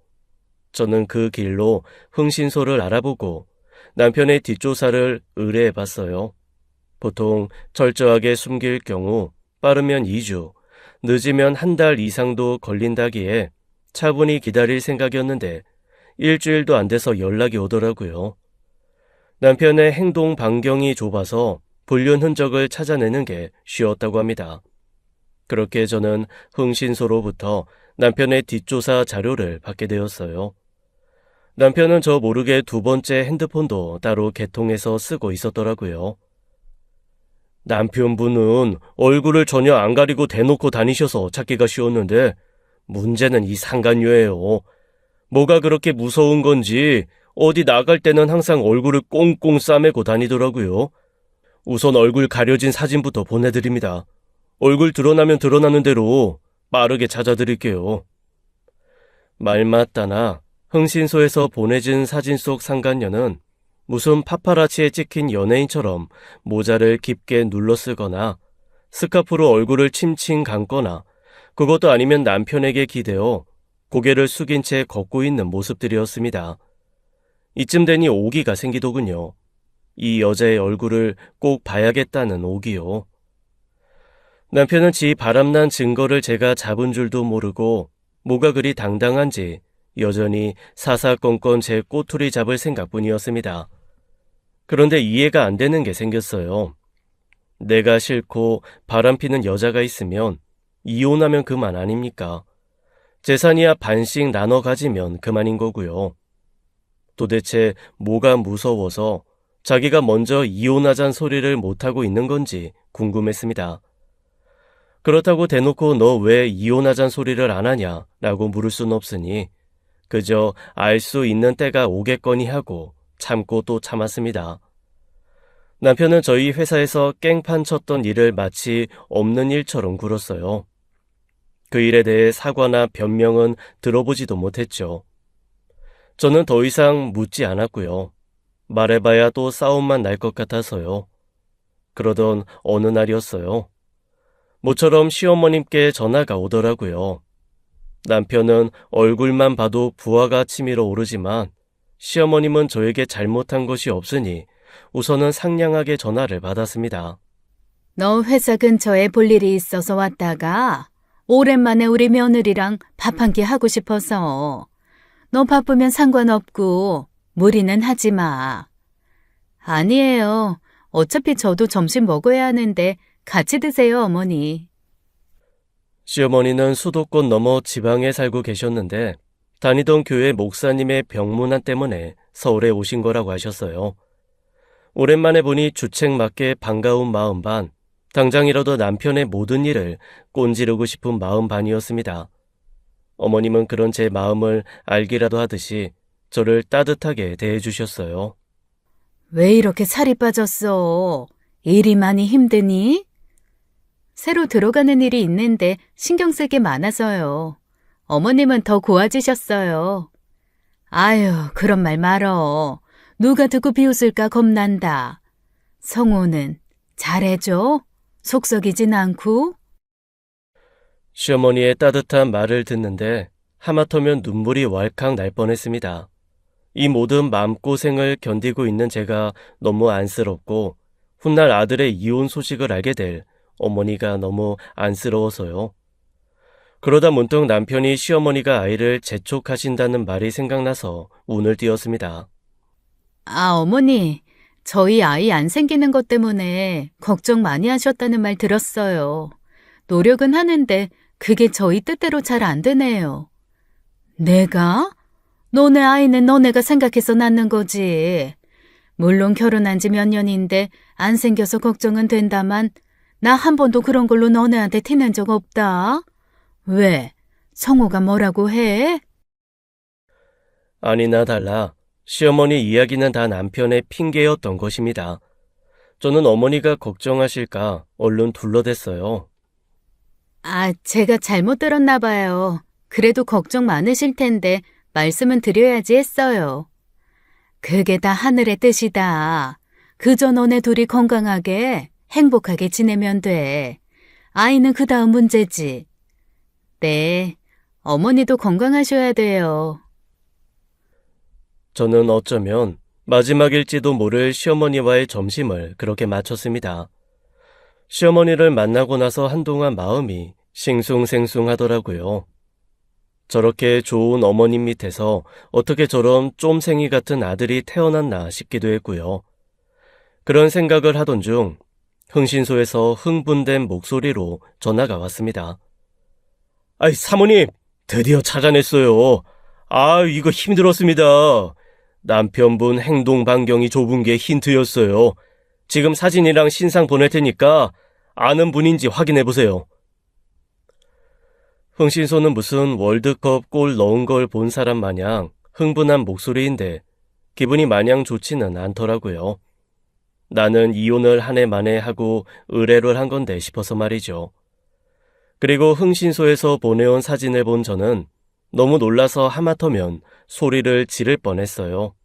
저는 그 길로 흥신소를 알아보고 남편의 뒷조사를 의뢰해봤어요. 보통 철저하게 숨길 경우 빠르면 2주, 늦으면 한 달 이상도 걸린다기에 차분히 기다릴 생각이었는데 일주일도 안 돼서 연락이 오더라고요. 남편의 행동 반경이 좁아서 불륜 흔적을 찾아내는 게 쉬웠다고 합니다. 그렇게 저는 흥신소로부터 남편의 뒷조사 자료를 받게 되었어요. 남편은 저 모르게 두 번째 핸드폰도 따로 개통해서 쓰고 있었더라고요. 남편분은 얼굴을 전혀 안 가리고 대놓고 다니셔서 찾기가 쉬웠는데 문제는 이 상간녀예요. 뭐가 그렇게 무서운 건지 어디 나갈 때는 항상 얼굴을 꽁꽁 싸매고 다니더라고요. 우선 얼굴 가려진 사진부터 보내드립니다. 얼굴 드러나면 드러나는 대로 빠르게 찾아드릴게요. 말 맞다나 흥신소에서 보내준 사진 속 상간녀는 무슨 파파라치에 찍힌 연예인처럼 모자를 깊게 눌러 쓰거나 스카프로 얼굴을 칭칭 감거나 그것도 아니면 남편에게 기대어 고개를 숙인 채 걷고 있는 모습들이었습니다. 이쯤 되니 오기가 생기더군요. 이 여자의 얼굴을 꼭 봐야겠다는 오기요. 남편은 지 바람난 증거를 제가 잡은 줄도 모르고 뭐가 그리 당당한지 여전히 사사건건 제 꼬투리 잡을 생각뿐이었습니다. 그런데 이해가 안 되는 게 생겼어요. 내가 싫고 바람피는 여자가 있으면 이혼하면 그만 아닙니까? 재산이야 반씩 나눠 가지면 그만인 거고요. 도대체 뭐가 무서워서 자기가 먼저 이혼하자는 소리를 못하고 있는 건지 궁금했습니다. 그렇다고 대놓고 너 왜 이혼하자는 소리를 안 하냐 라고 물을 순 없으니 그저 알 수 있는 때가 오겠거니 하고 참고 또 참았습니다. 남편은 저희 회사에서 깽판 쳤던 일을 마치 없는 일처럼 굴었어요. 그 일에 대해 사과나 변명은 들어보지도 못했죠. 저는 더 이상 묻지 않았고요. 말해봐야 또 싸움만 날 것 같아서요. 그러던 어느 날이었어요. 모처럼 시어머님께 전화가 오더라고요. 남편은 얼굴만 봐도 부하가 치밀어 오르지만 시어머님은 저에게 잘못한 것이 없으니 우선은 상냥하게 전화를 받았습니다. 너 회사 근처에 볼 일이 있어서 왔다가 오랜만에 우리 며느리랑 밥 한 끼 하고 싶어서. 너 바쁘면 상관없고 무리는 하지 마. 아니에요. 어차피 저도 점심 먹어야 하는데 같이 드세요, 어머니. 시어머니는 수도권 너머 지방에 살고 계셨는데 다니던 교회 목사님의 병문안 때문에 서울에 오신 거라고 하셨어요. 오랜만에 보니 주책맞게 반가운 마음 반, 당장이라도 남편의 모든 일을 꼰지르고 싶은 마음 반이었습니다. 어머님은 그런 제 마음을 알기라도 하듯이 저를 따뜻하게 대해주셨어요. 왜 이렇게 살이 빠졌어? 일이 많이 힘드니? 새로 들어가는 일이 있는데 신경 쓸 게 많아서요. 어머님은 더 고와지셨어요. 아유, 그런 말 말어. 누가 듣고 비웃을까 겁난다. 성호는 잘해줘? 속 썩이진 않고? 시어머니의 따뜻한 말을 듣는데 하마터면 눈물이 왈칵 날 뻔했습니다. 이 모든 마음고생을 견디고 있는 제가 너무 안쓰럽고 훗날 아들의 이혼 소식을 알게 될 어머니가 너무 안쓰러워서요. 그러다 문득 남편이 시어머니가 아이를 재촉하신다는 말이 생각나서 운을 띄었습니다. 아, 어머니, 저희 아이 안 생기는 것 때문에 걱정 많이 하셨다는 말 들었어요. 노력은 하는데 그게 저희 뜻대로 잘 안 되네요. 내가? 너네 아이는 너네가 생각해서 낳는 거지. 물론 결혼한 지 몇 년인데 안 생겨서 걱정은 된다만 나 한 번도 그런 걸로 너네한테 티낸 적 없다. 왜? 성우가 뭐라고 해? 아니나 달라 시어머니 이야기는 다 남편의 핑계였던 것입니다. 저는 어머니가 걱정하실까 얼른 둘러댔어요. 아, 제가 잘못 들었나 봐요. 그래도 걱정 많으실 텐데 말씀은 드려야지 했어요. 그게 다 하늘의 뜻이다. 그저 너네 둘이 건강하게 행복하게 지내면 돼. 아이는 그 다음 문제지. 네, 어머니도 건강하셔야 돼요. 저는 어쩌면 마지막일지도 모를 시어머니와의 점심을 그렇게 마쳤습니다. 시어머니를 만나고 나서 한동안 마음이 싱숭생숭하더라고요. 저렇게 좋은 어머님 밑에서 어떻게 저런 쫌생이 같은 아들이 태어났나 싶기도 했고요. 그런 생각을 하던 중 흥신소에서 흥분된 목소리로 전화가 왔습니다. 아이, 사모님, 드디어 찾아냈어요. 아, 이거 힘들었습니다. 남편분 행동 반경이 좁은 게 힌트였어요. 지금 사진이랑 신상 보낼 테니까 아는 분인지 확인해 보세요. 흥신소는 무슨 월드컵 골 넣은 걸 본 사람 마냥 흥분한 목소리인데 기분이 마냥 좋지는 않더라고요. 나는 이혼을 한 해 만에 하고 의뢰를 한 건데 싶어서 말이죠. 그리고 흥신소에서 보내온 사진을 본 저는 너무 놀라서 하마터면 소리를 지를 뻔했어요.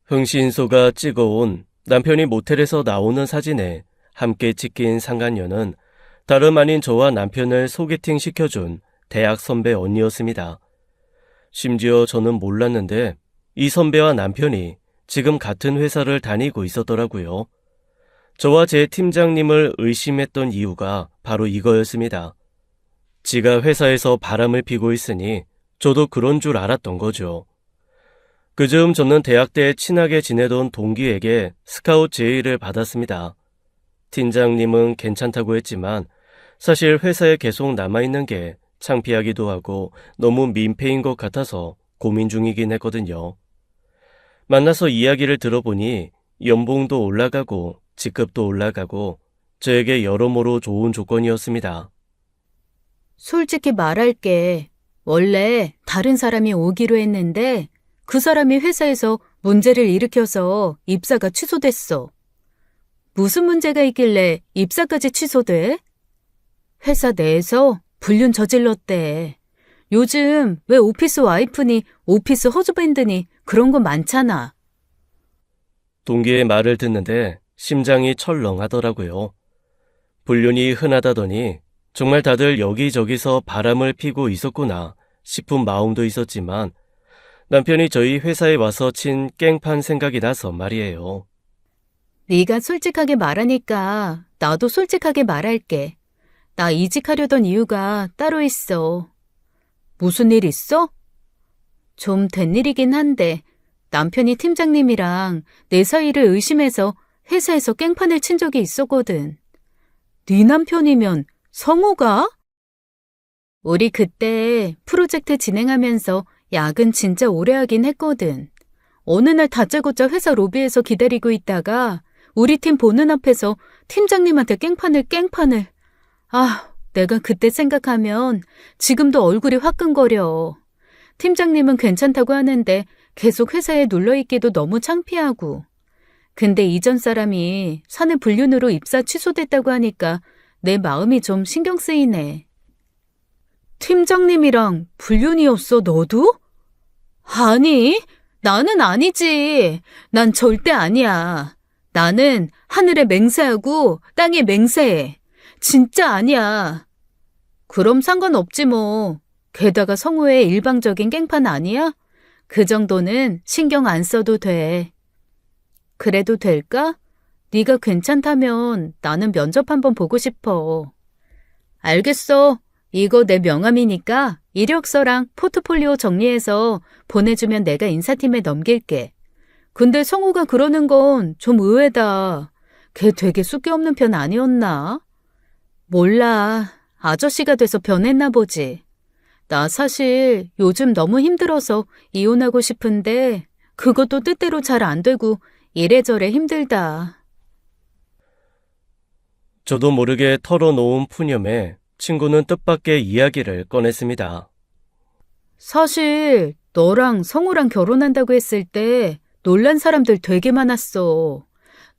흥신소가 찍어온 남편이 모텔에서 나오는 사진에 함께 찍힌 상간녀는 다름 아닌 저와 남편을 소개팅 시켜준 대학 선배 언니였습니다. 심지어 저는 몰랐는데 이 선배와 남편이 지금 같은 회사를 다니고 있었더라고요. 저와 제 팀장님을 의심했던 이유가 바로 이거였습니다. 지가 회사에서 바람을 피고 있으니 저도 그런 줄 알았던 거죠. 그즈음 저는 대학 때 친하게 지내던 동기에게 스카웃 제의를 받았습니다. 팀장님은 괜찮다고 했지만 사실 회사에 계속 남아있는 게 창피하기도 하고 너무 민폐인 것 같아서 고민 중이긴 했거든요. 만나서 이야기를 들어보니 연봉도 올라가고 직급도 올라가고 저에게 여러모로 좋은 조건이었습니다. 솔직히 말할게. 원래 다른 사람이 오기로 했는데 그 사람이 회사에서 문제를 일으켜서 입사가 취소됐어. 무슨 문제가 있길래 입사까지 취소돼? 회사 내에서 불륜 저질렀대. 요즘 왜 오피스 와이프니 오피스 허즈밴드니 그런 거 많잖아. 동기의 말을 듣는데 심장이 철렁하더라고요. 불륜이 흔하다더니 정말 다들 여기저기서 바람을 피고 있었구나 싶은 마음도 있었지만 남편이 저희 회사에 와서 친 깽판 생각이 나서 말이에요. 네가 솔직하게 말하니까 나도 솔직하게 말할게. 나 이직하려던 이유가 따로 있어. 무슨 일 있어? 좀 된 일이긴 한데 남편이 팀장님이랑 내 사이를 의심해서 회사에서 깽판을 친 적이 있었거든. 네 남편이면 성우가? 우리 그때 프로젝트 진행하면서 야근 진짜 오래 하긴 했거든. 어느 날 다짜고짜 회사 로비에서 기다리고 있다가 우리 팀 보는 앞에서 팀장님한테 깽판을. 아, 내가 그때 생각하면 지금도 얼굴이 화끈거려. 팀장님은 괜찮다고 하는데 계속 회사에 눌러있기도 너무 창피하고. 근데 이전 사람이 사내 불륜으로 입사 취소됐다고 하니까 내 마음이 좀 신경 쓰이네. 팀장님이랑 불륜이었어, 너도? 아니, 나는 아니지. 난 절대 아니야. 나는 하늘에 맹세하고 땅에 맹세해. 진짜 아니야. 그럼 상관없지 뭐. 게다가 성우의 일방적인 깽판 아니야? 그 정도는 신경 안 써도 돼. 그래도 될까? 네가 괜찮다면 나는 면접 한번 보고 싶어. 알겠어. 이거 내 명함이니까 이력서랑 포트폴리오 정리해서 보내주면 내가 인사팀에 넘길게. 근데 성우가 그러는 건 좀 의외다. 걔 되게 쑥기 없는 편 아니었나? 몰라. 아저씨가 돼서 변했나 보지. 나 사실 요즘 너무 힘들어서 이혼하고 싶은데 그것도 뜻대로 잘 안 되고 이래저래 힘들다. 저도 모르게 털어놓은 푸념에 친구는 뜻밖의 이야기를 꺼냈습니다. 사실 너랑 성우랑 결혼한다고 했을 때 놀란 사람들 되게 많았어.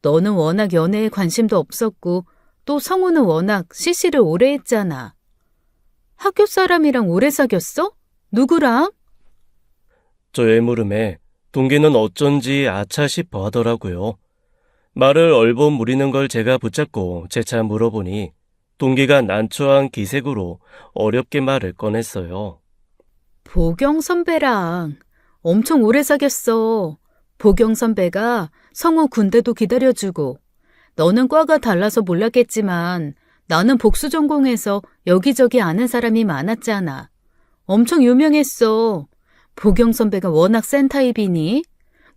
너는 워낙 연애에 관심도 없었고 또 성우는 워낙 CC를 오래 했잖아. 학교 사람이랑 오래 사귀었어? 누구랑? 저의 물음에 동기는 어쩐지 아차 싶어 하더라고요. 말을 얼버무리는 걸 제가 붙잡고 재차 물어보니 동기가 난처한 기색으로 어렵게 말을 꺼냈어요. 보경 선배랑 엄청 오래 사귀었어. 보경 선배가 성우 군대도 기다려주고 너는 과가 달라서 몰랐겠지만 나는 복수 전공해서 여기저기 아는 사람이 많았잖아. 엄청 유명했어. 보경 선배가 워낙 센 타입이니.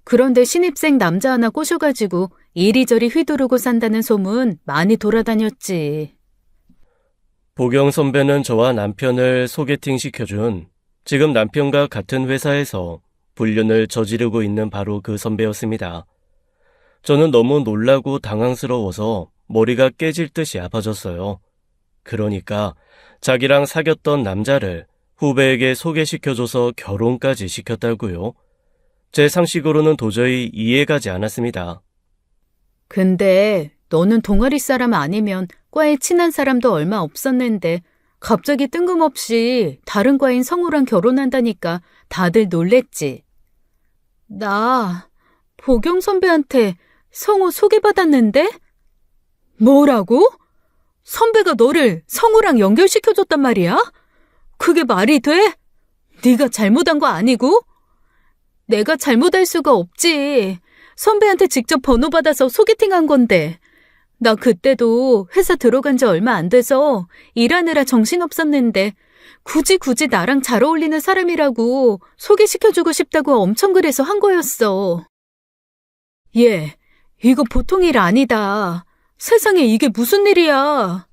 그런데 신입생 남자 하나 꼬셔가지고 이리저리 휘두르고 산다는 소문 많이 돌아다녔지. 보경 선배는 저와 남편을 소개팅 시켜준 지금 남편과 같은 회사에서 불륜을 저지르고 있는 바로 그 선배였습니다. 저는 너무 놀라고 당황스러워서 머리가 깨질 듯이 아파졌어요. 그러니까 자기랑 사귀었던 남자를 후배에게 소개시켜줘서 결혼까지 시켰다고요. 제 상식으로는 도저히 이해가지 않았습니다. 근데 너는 동아리 사람 아니면 과에 친한 사람도 얼마 없었는데 갑자기 뜬금없이 다른 과인 성우랑 결혼한다니까 다들 놀랬지. 나 보경 선배한테 성우 소개받았는데? 뭐라고? 선배가 너를 성우랑 연결시켜줬단 말이야? 그게 말이 돼? 네가 잘못한 거 아니고? 내가 잘못할 수가 없지. 선배한테 직접 번호 받아서 소개팅한 건데. 나 그때도 회사 들어간 지 얼마 안 돼서 일하느라 정신없었는데 굳이 나랑 잘 어울리는 사람이라고 소개시켜주고 싶다고 엄청 그래서 한 거였어. 얘, 이거 보통 일 아니다. 세상에 이게 무슨 일이야.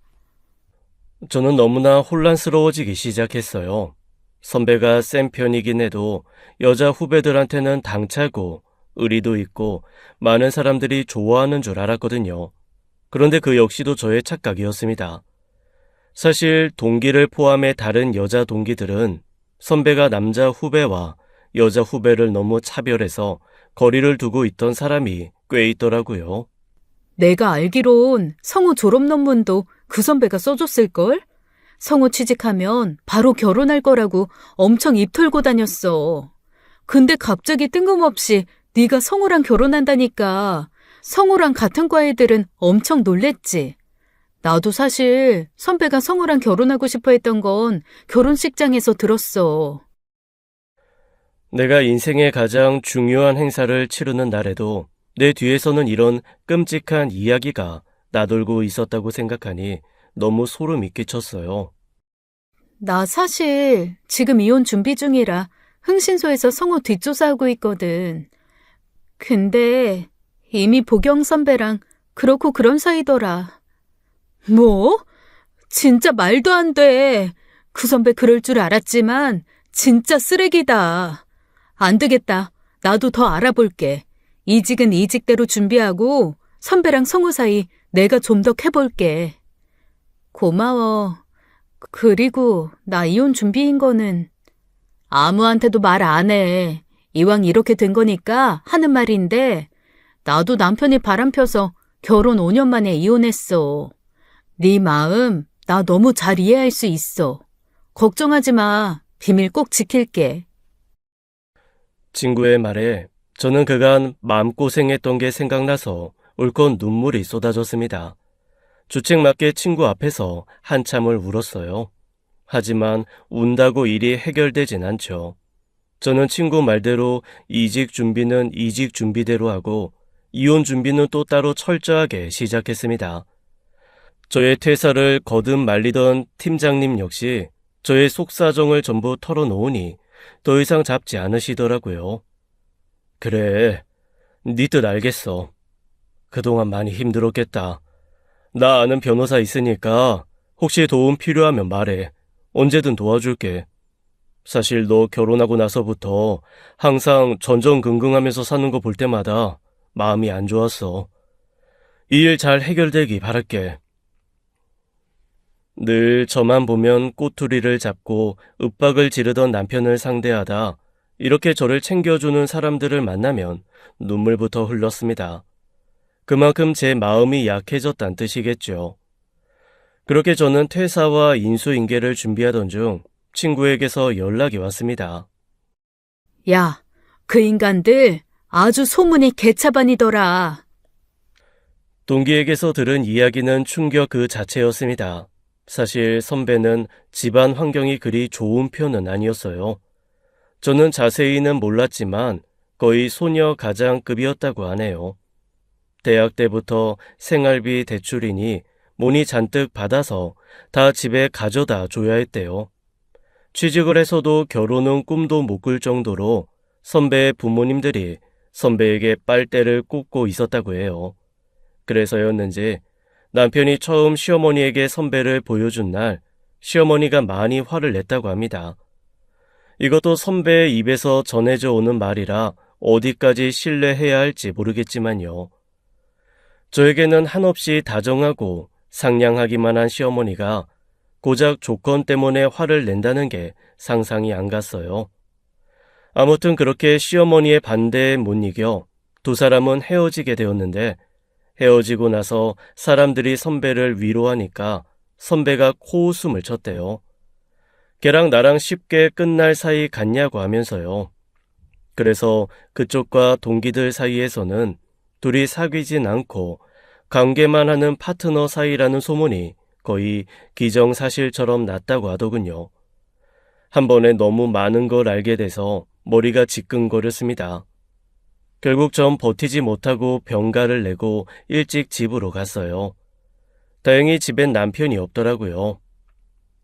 저는 너무나 혼란스러워지기 시작했어요. 선배가 센 편이긴 해도 여자 후배들한테는 당차고 의리도 있고 많은 사람들이 좋아하는 줄 알았거든요. 그런데 그 역시도 저의 착각이었습니다. 사실 동기를 포함해 다른 여자 동기들은 선배가 남자 후배와 여자 후배를 너무 차별해서 거리를 두고 있던 사람이 꽤 있더라고요. 내가 알기론 성우 졸업 논문도 그 선배가 써줬을걸? 성우 취직하면 바로 결혼할 거라고 엄청 입 털고 다녔어. 근데 갑자기 뜬금없이 네가 성우랑 결혼한다니까 성우랑 같은 과 애들은 엄청 놀랬지. 나도 사실 선배가 성우랑 결혼하고 싶어 했던 건 결혼식장에서 들었어. 내가 인생의 가장 중요한 행사를 치르는 날에도 내 뒤에서는 이런 끔찍한 이야기가 나돌고 있었다고 생각하니 너무 소름이 끼쳤어요. 나 사실 지금 이혼 준비 중이라 흥신소에서 성우 뒷조사하고 있거든. 근데 이미 보경 선배랑 그렇고 그런 사이더라. 뭐? 진짜 말도 안 돼. 그 선배 그럴 줄 알았지만 진짜 쓰레기다. 안 되겠다. 나도 더 알아볼게. 이직은 이직대로 준비하고 선배랑 성우 사이 내가 좀 더 캐볼게. 고마워. 그리고 나 이혼 준비인 거는 아무한테도 말 안 해. 이왕 이렇게 된 거니까 하는 말인데 나도 남편이 바람 펴서 결혼 5년 만에 이혼했어. 네 마음 나 너무 잘 이해할 수 있어. 걱정하지 마. 비밀 꼭 지킬게. 친구의 말에 저는 그간 마음고생했던 게 생각나서 울컥 눈물이 쏟아졌습니다. 주책맞게 친구 앞에서 한참을 울었어요. 하지만 운다고 일이 해결되진 않죠. 저는 친구 말대로 이직 준비는 이직 준비대로 하고 이혼 준비는 또 따로 철저하게 시작했습니다. 저의 퇴사를 거듭 말리던 팀장님 역시 저의 속사정을 전부 털어놓으니 더 이상 잡지 않으시더라고요. 그래, 네 뜻 알겠어. 그동안 많이 힘들었겠다. 나 아는 변호사 있으니까 혹시 도움 필요하면 말해. 언제든 도와줄게. 사실 너 결혼하고 나서부터 항상 전전긍긍하면서 사는 거 볼 때마다 마음이 안 좋았어. 이 일 잘 해결되기 바랄게. 늘 저만 보면 꼬투리를 잡고 윽박을 지르던 남편을 상대하다 이렇게 저를 챙겨주는 사람들을 만나면 눈물부터 흘렀습니다. 그만큼 제 마음이 약해졌단 뜻이겠죠. 그렇게 저는 퇴사와 인수인계를 준비하던 중 친구에게서 연락이 왔습니다. 야, 그 인간들 아주 소문이 개차반이더라. 동기에게서 들은 이야기는 충격 그 자체였습니다. 사실 선배는 집안 환경이 그리 좋은 편은 아니었어요. 저는 자세히는 몰랐지만 거의 소녀 가장급이었다고 하네요. 대학 때부터 생활비 대출이니 money 잔뜩 받아서 다 집에 가져다 줘야 했대요. 취직을 해서도 결혼은 꿈도 못 꿀 정도로 선배의 부모님들이 선배에게 빨대를 꽂고 있었다고 해요. 그래서였는지 남편이 처음 시어머니에게 선배를 보여준 날 시어머니가 많이 화를 냈다고 합니다. 이것도 선배의 입에서 전해져 오는 말이라 어디까지 신뢰해야 할지 모르겠지만요. 저에게는 한없이 다정하고 상냥하기만 한 시어머니가 고작 조건 때문에 화를 낸다는 게 상상이 안 갔어요. 아무튼 그렇게 시어머니의 반대에 못 이겨 두 사람은 헤어지게 되었는데 헤어지고 나서 사람들이 선배를 위로하니까 선배가 코웃음을 쳤대요. 걔랑 나랑 쉽게 끝날 사이 같냐고 하면서요. 그래서 그쪽과 동기들 사이에서는 둘이 사귀진 않고 관계만 하는 파트너 사이라는 소문이 거의 기정사실처럼 났다고 하더군요. 한 번에 너무 많은 걸 알게 돼서 머리가 지끈거렸습니다. 결국 전 버티지 못하고 병가를 내고 일찍 집으로 갔어요. 다행히 집엔 남편이 없더라고요.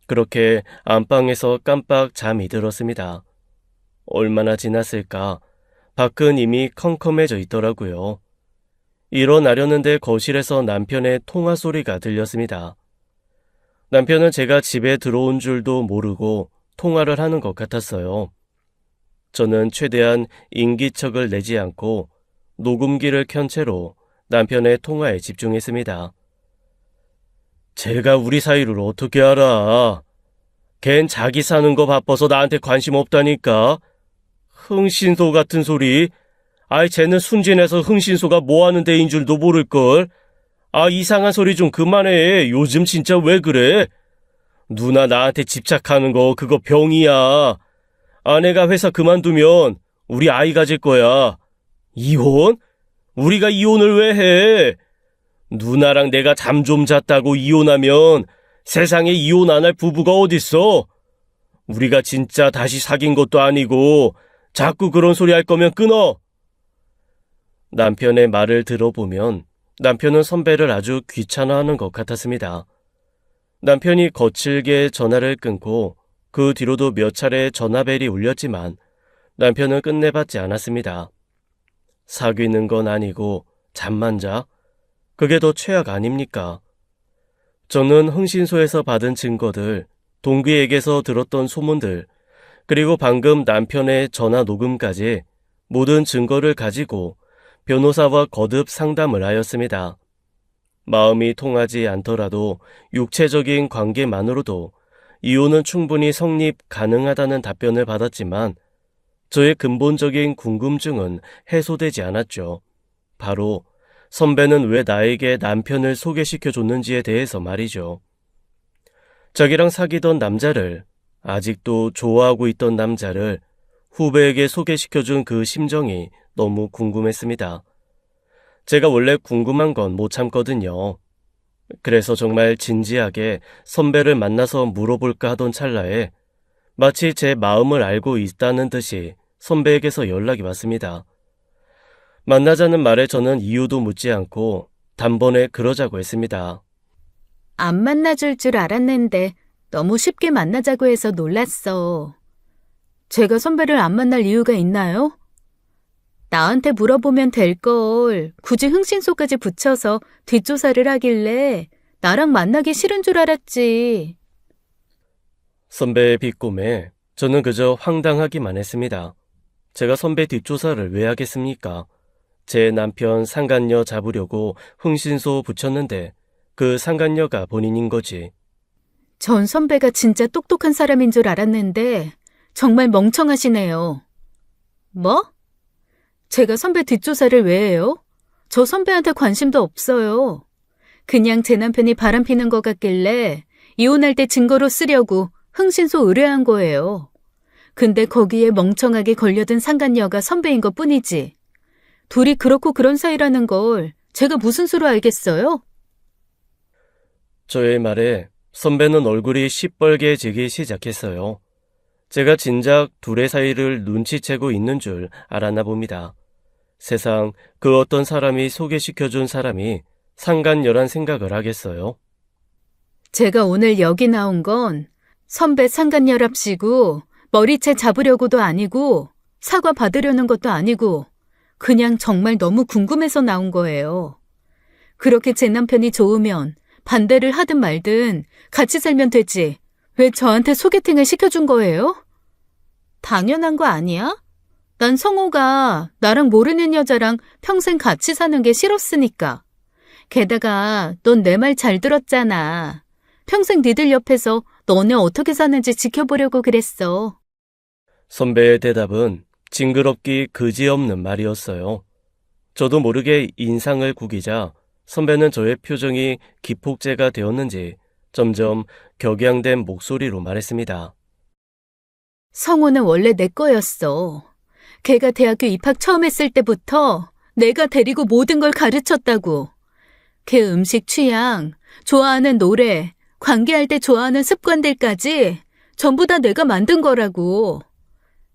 그렇게 안방에서 깜빡 잠이 들었습니다. 얼마나 지났을까? 밖은 이미 컴컴해져 있더라고요. 일어나려는데 거실에서 남편의 통화 소리가 들렸습니다. 남편은 제가 집에 들어온 줄도 모르고 통화를 하는 것 같았어요. 저는 최대한 인기척을 내지 않고 녹음기를 켠 채로 남편의 통화에 집중했습니다. 제가 우리 사이를 어떻게 알아? 걘 자기 사는 거 바빠서 나한테 관심 없다니까. 흥신소 같은 소리. 아이 쟤는 순진해서 흥신소가 뭐하는 데인 줄도 모를걸. 아 이상한 소리 좀 그만해. 요즘 진짜 왜 그래? 누나 나한테 집착하는 거 그거 병이야. 아내가 회사 그만두면 우리 아이 가질 거야. 이혼? 우리가 이혼을 왜 해? 누나랑 내가 잠 좀 잤다고 이혼하면 세상에 이혼 안 할 부부가 어딨어? 우리가 진짜 다시 사귄 것도 아니고 자꾸 그런 소리 할 거면 끊어. 남편의 말을 들어보면 남편은 선배를 아주 귀찮아하는 것 같았습니다. 남편이 거칠게 전화를 끊고 그 뒤로도 몇 차례 전화벨이 울렸지만 남편은 끝내받지 않았습니다. 사귀는 건 아니고 잠만 자? 그게 더 최악 아닙니까? 저는 흥신소에서 받은 증거들, 동기에게서 들었던 소문들, 그리고 방금 남편의 전화 녹음까지 모든 증거를 가지고 변호사와 거듭 상담을 하였습니다. 마음이 통하지 않더라도 육체적인 관계만으로도 이혼은 충분히 성립 가능하다는 답변을 받았지만 저의 근본적인 궁금증은 해소되지 않았죠. 바로 선배는 왜 나에게 남편을 소개시켜줬는지에 대해서 말이죠. 자기랑 사귀던 남자를, 아직도 좋아하고 있던 남자를 후배에게 소개시켜준 그 심정이 너무 궁금했습니다. 제가 원래 궁금한 건 못 참거든요. 그래서 정말 진지하게 선배를 만나서 물어볼까 하던 찰나에 마치 제 마음을 알고 있다는 듯이 선배에게서 연락이 왔습니다. 만나자는 말에 저는 이유도 묻지 않고 단번에 그러자고 했습니다. 안 만나줄 줄 알았는데 너무 쉽게 만나자고 해서 놀랐어. 제가 선배를 안 만날 이유가 있나요? 나한테 물어보면 될걸. 굳이 흥신소까지 붙여서 뒷조사를 하길래 나랑 만나기 싫은 줄 알았지. 선배의 비꼼에 저는 그저 황당하기만 했습니다. 제가 선배 뒷조사를 왜 하겠습니까? 제 남편 상간녀 잡으려고 흥신소 붙였는데 그 상간녀가 본인인 거지. 전 선배가 진짜 똑똑한 사람인 줄 알았는데 정말 멍청하시네요. 뭐? 제가 선배 뒷조사를 왜 해요? 저 선배한테 관심도 없어요. 그냥 제 남편이 바람피는 것 같길래 이혼할 때 증거로 쓰려고 흥신소 의뢰한 거예요. 근데 거기에 멍청하게 걸려든 상간녀가 선배인 것 뿐이지. 둘이 그렇고 그런 사이라는 걸 제가 무슨 수로 알겠어요? 저의 말에 선배는 얼굴이 시뻘개지기 시작했어요. 제가 진작 둘의 사이를 눈치채고 있는 줄 알았나 봅니다. 세상 그 어떤 사람이 소개시켜준 사람이 상간녀란 생각을 하겠어요? 제가 오늘 여기 나온 건 선배 상간녀랍시고 머리채 잡으려고도 아니고 사과 받으려는 것도 아니고 그냥 정말 너무 궁금해서 나온 거예요. 그렇게 제 남편이 좋으면 반대를 하든 말든 같이 살면 되지. 왜 저한테 소개팅을 시켜준 거예요? 당연한 거 아니야? 난 성호가 나랑 모르는 여자랑 평생 같이 사는 게 싫었으니까. 게다가 넌 내 말 잘 들었잖아. 평생 니들 옆에서 너네 어떻게 사는지 지켜보려고 그랬어. 선배의 대답은 징그럽기 그지없는 말이었어요. 저도 모르게 인상을 구기자 선배는 저의 표정이 기폭제가 되었는지 점점 격양된 목소리로 말했습니다. 성호는 원래 내 거였어. 걔가 대학교 입학 처음 했을 때부터 내가 데리고 모든 걸 가르쳤다고. 걔 음식 취향, 좋아하는 노래, 관계할 때 좋아하는 습관들까지 전부 다 내가 만든 거라고.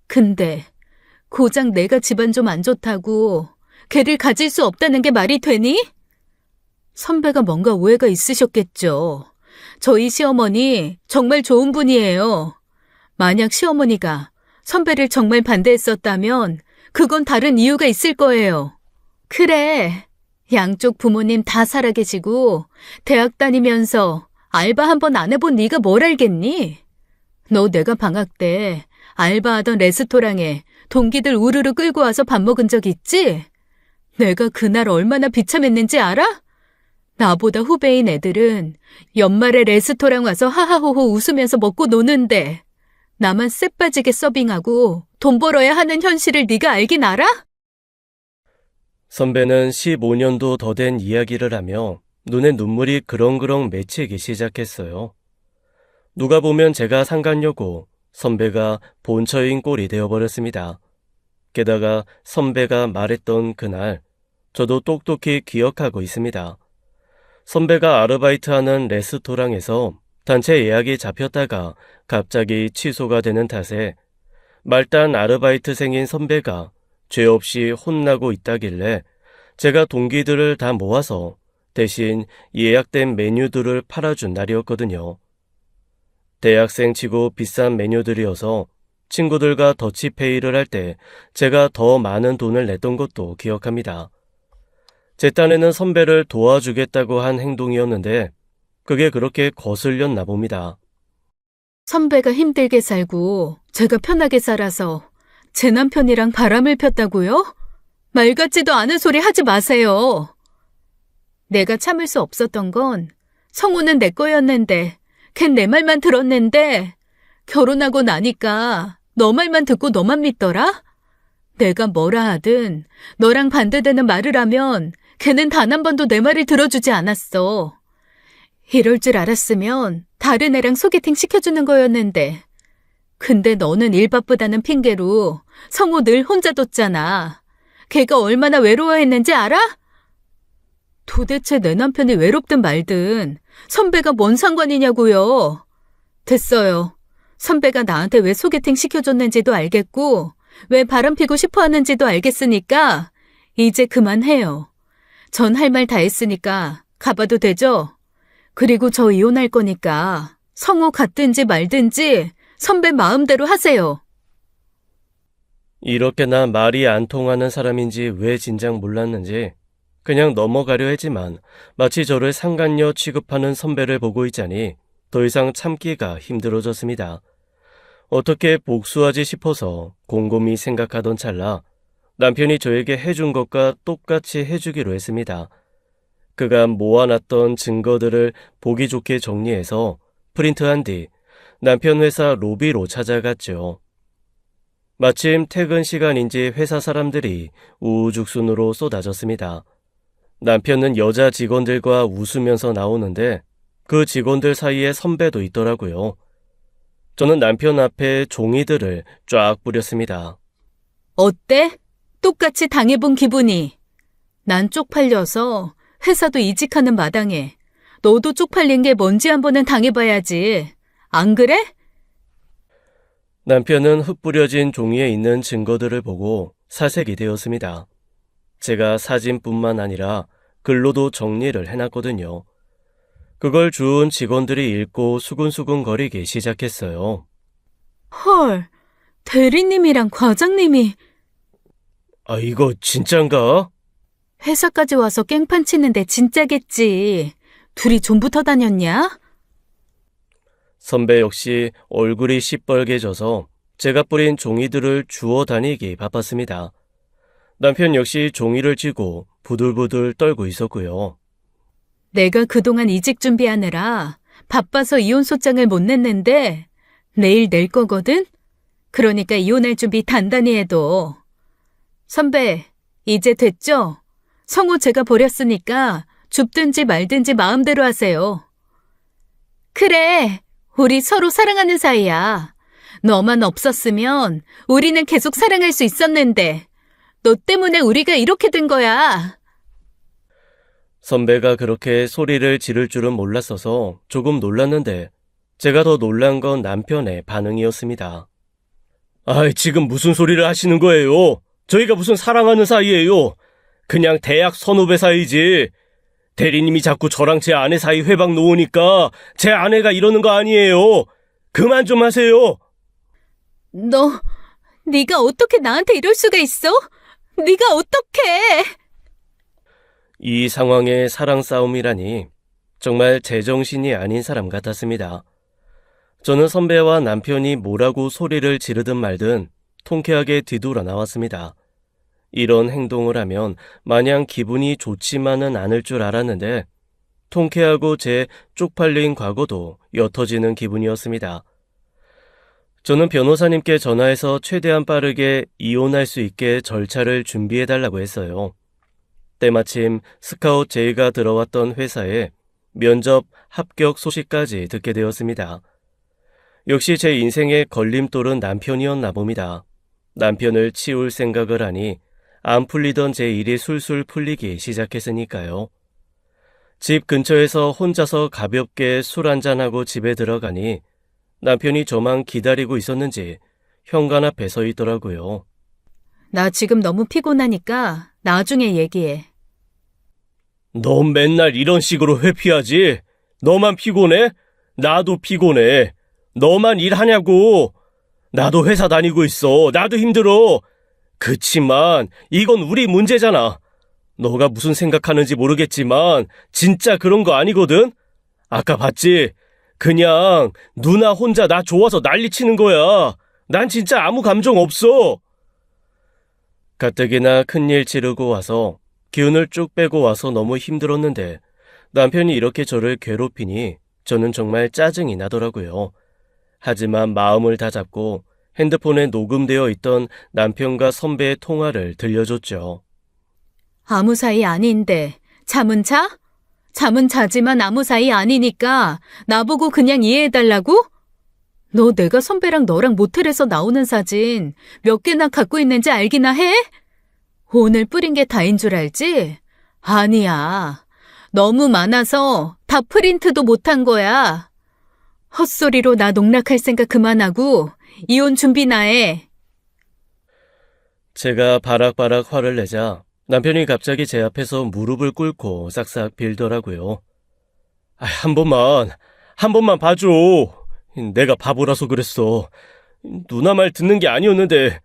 근데 고작 내가 집안 좀 안 좋다고 걔를 가질 수 없다는 게 말이 되니? 선배가 뭔가 오해가 있으셨겠죠. 저희 시어머니 정말 좋은 분이에요. 만약 시어머니가 선배를 정말 반대했었다면 그건 다른 이유가 있을 거예요. 그래, 양쪽 부모님 다 살아계시고 대학 다니면서 알바 한 번 안 해본 네가 뭘 알겠니? 너 내가 방학 때 알바하던 레스토랑에 동기들 우르르 끌고 와서 밥 먹은 적 있지? 내가 그날 얼마나 비참했는지 알아? 나보다 후배인 애들은 연말에 레스토랑 와서 하하호호 웃으면서 먹고 노는데 나만 쎄빠지게 서빙하고 돈 벌어야 하는 현실을 네가 알긴 알아? 선배는 15년도 더 된 이야기를 하며 눈에 눈물이 그렁그렁 맺히기 시작했어요. 누가 보면 제가 상간녀고 선배가 본처인 꼴이 되어버렸습니다. 게다가 선배가 말했던 그날 저도 똑똑히 기억하고 있습니다. 선배가 아르바이트하는 레스토랑에서 단체 예약이 잡혔다가 갑자기 취소가 되는 탓에 말단 아르바이트생인 선배가 죄 없이 혼나고 있다길래 제가 동기들을 다 모아서 대신 예약된 메뉴들을 팔아준 날이었거든요. 대학생 치고 비싼 메뉴들이어서 친구들과 더치페이를 할 때 제가 더 많은 돈을 냈던 것도 기억합니다. 제 딴에는 선배를 도와주겠다고 한 행동이었는데 그게 그렇게 거슬렸나 봅니다. 선배가 힘들게 살고 제가 편하게 살아서 제 남편이랑 바람을 폈다고요? 말 같지도 않은 소리 하지 마세요. 내가 참을 수 없었던 건 성우는 내 거였는데 걘 내 말만 들었는데 결혼하고 나니까 너 말만 듣고 너만 믿더라? 내가 뭐라 하든 너랑 반대되는 말을 하면 걔는 단 한 번도 내 말을 들어주지 않았어. 이럴 줄 알았으면 다른 애랑 소개팅 시켜주는 거였는데. 근데 너는 일 바쁘다는 핑계로 성우 늘 혼자 뒀잖아. 걔가 얼마나 외로워했는지 알아? 도대체 내 남편이 외롭든 말든 선배가 뭔 상관이냐고요. 됐어요. 선배가 나한테 왜 소개팅 시켜줬는지도 알겠고 왜 바람피고 싶어 하는지도 알겠으니까 이제 그만해요. 전 할 말 다 했으니까 가봐도 되죠? 그리고 저 이혼할 거니까 성우 같든지 말든지 선배 마음대로 하세요. 이렇게나 말이 안 통하는 사람인지 왜 진작 몰랐는지 그냥 넘어가려 했지만 마치 저를 상간녀 취급하는 선배를 보고 있자니 더 이상 참기가 힘들어졌습니다. 어떻게 복수하지 싶어서 곰곰이 생각하던 찰나 남편이 저에게 해준 것과 똑같이 해주기로 했습니다. 그간 모아놨던 증거들을 보기 좋게 정리해서 프린트한 뒤 남편 회사 로비로 찾아갔죠. 마침 퇴근 시간인지 회사 사람들이 우후죽순으로 쏟아졌습니다. 남편은 여자 직원들과 웃으면서 나오는데 그 직원들 사이에 선배도 있더라고요. 저는 남편 앞에 종이들을 쫙 뿌렸습니다. 어때? 똑같이 당해본 기분이. 난 쪽팔려서 회사도 이직하는 마당에 너도 쪽팔린 게 뭔지 한번은 당해봐야지. 안 그래? 남편은 흩뿌려진 종이에 있는 증거들을 보고 사색이 되었습니다. 제가 사진뿐만 아니라 글로도 정리를 해놨거든요. 그걸 준 직원들이 읽고 수근수근 거리기 시작했어요. 헐, 대리님이랑 과장님이 아, 이거 진짠가? 회사까지 와서 깽판 치는데 진짜겠지. 둘이 좀 붙어 다녔냐? 선배 역시 얼굴이 시뻘개져서 제가 뿌린 종이들을 주워 다니기 바빴습니다. 남편 역시 종이를 쥐고 부들부들 떨고 있었고요. 내가 그동안 이직 준비하느라 바빠서 이혼 소장을 못 냈는데 내일 낼 거거든? 그러니까 이혼할 준비 단단히 해둬. 선배, 이제 됐죠? 성우 제가 버렸으니까 줍든지 말든지 마음대로 하세요. 그래, 우리 서로 사랑하는 사이야. 너만 없었으면 우리는 계속 사랑할 수 있었는데 너 때문에 우리가 이렇게 된 거야. 선배가 그렇게 소리를 지를 줄은 몰랐어서 조금 놀랐는데 제가 더 놀란 건 남편의 반응이었습니다. 아이, 지금 무슨 소리를 하시는 거예요? 저희가 무슨 사랑하는 사이예요? 그냥 대학 선후배 사이지. 대리님이 자꾸 저랑 제 아내 사이 회방 놓으니까 제 아내가 이러는 거 아니에요. 그만 좀 하세요. 네가 어떻게 나한테 이럴 수가 있어? 네가 어떻게? 이 상황에 사랑 싸움이라니 정말 제정신이 아닌 사람 같았습니다. 저는 선배와 남편이 뭐라고 소리를 지르든 말든 통쾌하게 뒤돌아 나왔습니다. 이런 행동을 하면 마냥 기분이 좋지만은 않을 줄 알았는데 통쾌하고 제 쪽팔린 과거도 옅어지는 기분이었습니다. 저는 변호사님께 전화해서 최대한 빠르게 이혼할 수 있게 절차를 준비해달라고 했어요. 때마침 스카웃 제의가 들어왔던 회사에 면접 합격 소식까지 듣게 되었습니다. 역시 제 인생의 걸림돌은 남편이었나 봅니다. 남편을 치울 생각을 하니 안 풀리던 제 일이 술술 풀리기 시작했으니까요. 집 근처에서 혼자서 가볍게 술 한잔하고 집에 들어가니 남편이 저만 기다리고 있었는지 현관 앞에 서 있더라고요. 나 지금 너무 피곤하니까 나중에 얘기해. 넌 맨날 이런 식으로 회피하지? 너만 피곤해? 나도 피곤해. 너만 일하냐고. 나도 회사 다니고 있어. 나도 힘들어. 그치만 이건 우리 문제잖아. 너가 무슨 생각하는지 모르겠지만 진짜 그런 거 아니거든? 아까 봤지? 그냥 누나 혼자 나 좋아서 난리치는 거야. 난 진짜 아무 감정 없어. 가뜩이나 큰일 치르고 와서 기운을 쭉 빼고 와서 너무 힘들었는데 남편이 이렇게 저를 괴롭히니 저는 정말 짜증이 나더라고요. 하지만 마음을 다잡고 핸드폰에 녹음되어 있던 남편과 선배의 통화를 들려줬죠. 아무 사이 아닌데 잠은 자? 잠은 자지만 아무 사이 아니니까 나보고 그냥 이해해달라고? 너 내가 선배랑 너랑 모텔에서 나오는 사진 몇 개나 갖고 있는지 알기나 해? 오늘 뿌린 게 다인 줄 알지? 아니야. 너무 많아서 다 프린트도 못한 거야. 헛소리로 나 농락할 생각 그만하고 이혼 준비나 해. 제가 바락바락 화를 내자 남편이 갑자기 제 앞에서 무릎을 꿇고 싹싹 빌더라고요. 한 번만 봐줘. 내가 바보라서 그랬어. 누나 말 듣는 게 아니었는데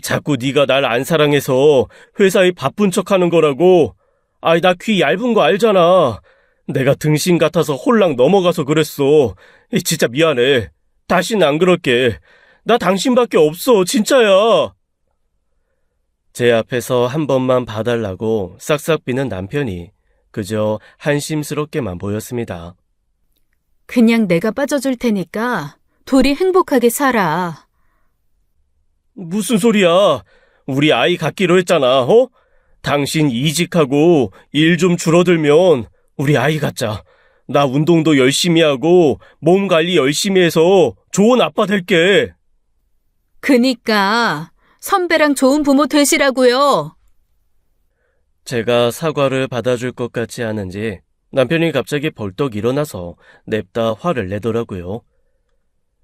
자꾸 네가 날 안 사랑해서 회사에 바쁜 척하는 거라고. 나 귀 얇은 거 알잖아. 내가 등신 같아서 홀랑 넘어가서 그랬어. 진짜 미안해. 다시는 안 그럴게. 나 당신밖에 없어, 진짜야. 제 앞에서 한 번만 봐달라고 싹싹 비는 남편이 그저 한심스럽게만 보였습니다. 그냥 내가 빠져줄 테니까 둘이 행복하게 살아. 무슨 소리야? 우리 아이 갖기로 했잖아, 어? 당신 이직하고 일 좀 줄어들면 우리 아이 갖자. 나 운동도 열심히 하고 몸 관리 열심히 해서 좋은 아빠 될게. 그니까 선배랑 좋은 부모 되시라고요. 제가 사과를 받아줄 것 같지 않은지 남편이 갑자기 벌떡 일어나서 냅다 화를 내더라고요.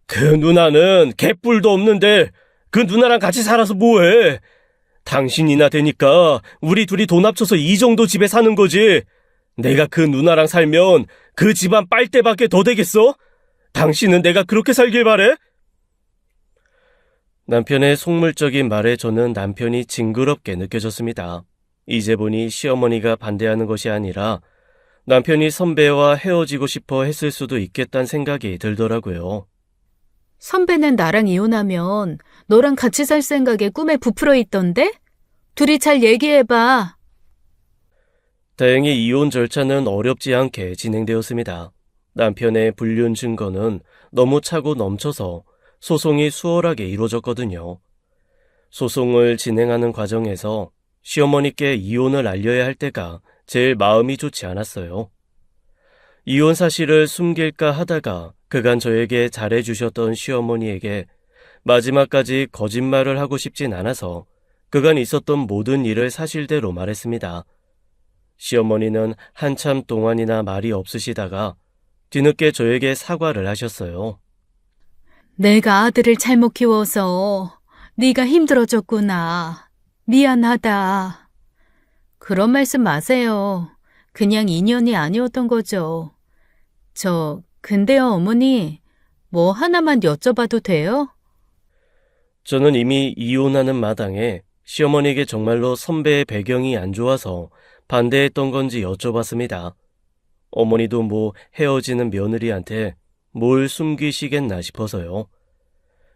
그 누나는 개뿔도 없는데 그 누나랑 같이 살아서 뭐해? 당신이나 되니까 우리 둘이 돈 합쳐서 이 정도 집에 사는 거지. 내가 그 누나랑 살면 그 집안 빨대밖에 더 되겠어? 당신은 내가 그렇게 살길 바래? 남편의 속물적인 말에 저는 남편이 징그럽게 느껴졌습니다. 이제 보니 시어머니가 반대하는 것이 아니라 남편이 선배와 헤어지고 싶어 했을 수도 있겠다는 생각이 들더라고요. 선배는 나랑 이혼하면 너랑 같이 살 생각에 꿈에 부풀어 있던데? 둘이 잘 얘기해봐. 다행히 이혼 절차는 어렵지 않게 진행되었습니다. 남편의 불륜 증거는 너무 차고 넘쳐서 소송이 수월하게 이루어졌거든요. 소송을 진행하는 과정에서 시어머니께 이혼을 알려야 할 때가 제일 마음이 좋지 않았어요. 이혼 사실을 숨길까 하다가 그간 저에게 잘해주셨던 시어머니에게 마지막까지 거짓말을 하고 싶진 않아서 그간 있었던 모든 일을 사실대로 말했습니다. 시어머니는 한참 동안이나 말이 없으시다가 뒤늦게 저에게 사과를 하셨어요. 내가 아들을 잘못 키워서 네가 힘들어졌구나. 미안하다. 그런 말씀 마세요. 그냥 인연이 아니었던 거죠. 근데요, 어머니, 뭐 하나만 여쭤봐도 돼요? 저는 이미 이혼하는 마당에 시어머니에게 정말로 선배의 배경이 안 좋아서 반대했던 건지 여쭤봤습니다. 어머니도 뭐 헤어지는 며느리한테 뭘 숨기시겠나 싶어서요.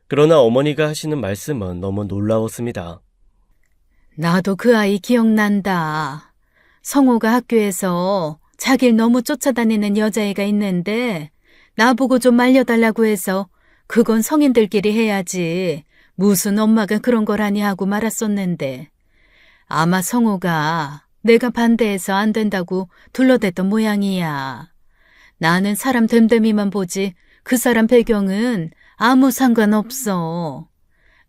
그러나 어머니가 하시는 말씀은 너무 놀라웠습니다. 나도 그 아이 기억난다. 성호가 학교에서 자길 너무 쫓아다니는 여자애가 있는데 나보고 좀 말려달라고 해서 그건 성인들끼리 해야지. 무슨 엄마가 그런 걸 하니 하고 말았었는데 아마 성호가 내가 반대해서 안 된다고 둘러댔던 모양이야. 나는 사람 됨됨이만 보지 그 사람 배경은 아무 상관없어.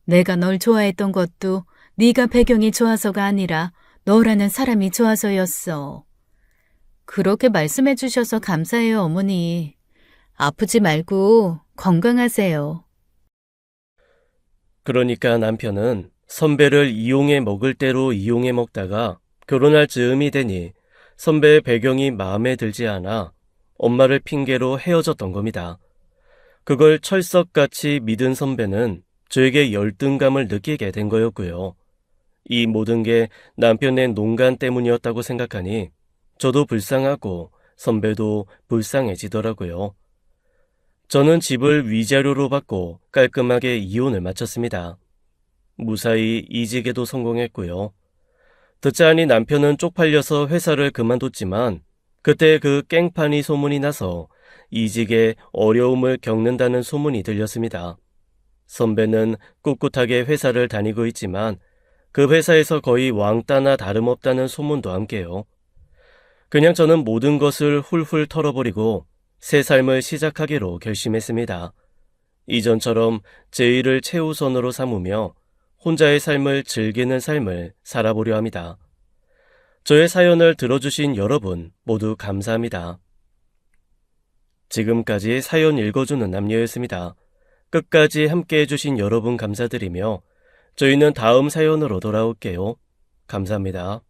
내가 널 좋아했던 것도 네가 배경이 좋아서가 아니라 너라는 사람이 좋아서였어. 그렇게 말씀해 주셔서 감사해요, 어머니. 아프지 말고 건강하세요. 그러니까 남편은 선배를 이용해 먹을 대로 이용해 먹다가 결혼할 즈음이 되니 선배의 배경이 마음에 들지 않아 엄마를 핑계로 헤어졌던 겁니다. 그걸 철석같이 믿은 선배는 저에게 열등감을 느끼게 된 거였고요. 이 모든 게 남편의 농간 때문이었다고 생각하니 저도 불쌍하고 선배도 불쌍해지더라고요. 저는 집을 위자료로 받고 깔끔하게 이혼을 마쳤습니다. 무사히 이직에도 성공했고요. 듣자하니 남편은 쪽팔려서 회사를 그만뒀지만 그때 그 깽판이 소문이 나서 이직에 어려움을 겪는다는 소문이 들렸습니다. 선배는 꿋꿋하게 회사를 다니고 있지만 그 회사에서 거의 왕따나 다름없다는 소문도 함께요. 그냥 저는 모든 것을 훌훌 털어버리고 새 삶을 시작하기로 결심했습니다. 이전처럼 제 일을 최우선으로 삼으며 혼자의 삶을 즐기는 삶을 살아보려 합니다. 저의 사연을 들어주신 여러분 모두 감사합니다. 지금까지 사연 읽어주는 남녀였습니다. 끝까지 함께 해주신 여러분 감사드리며 저희는 다음 사연으로 돌아올게요. 감사합니다.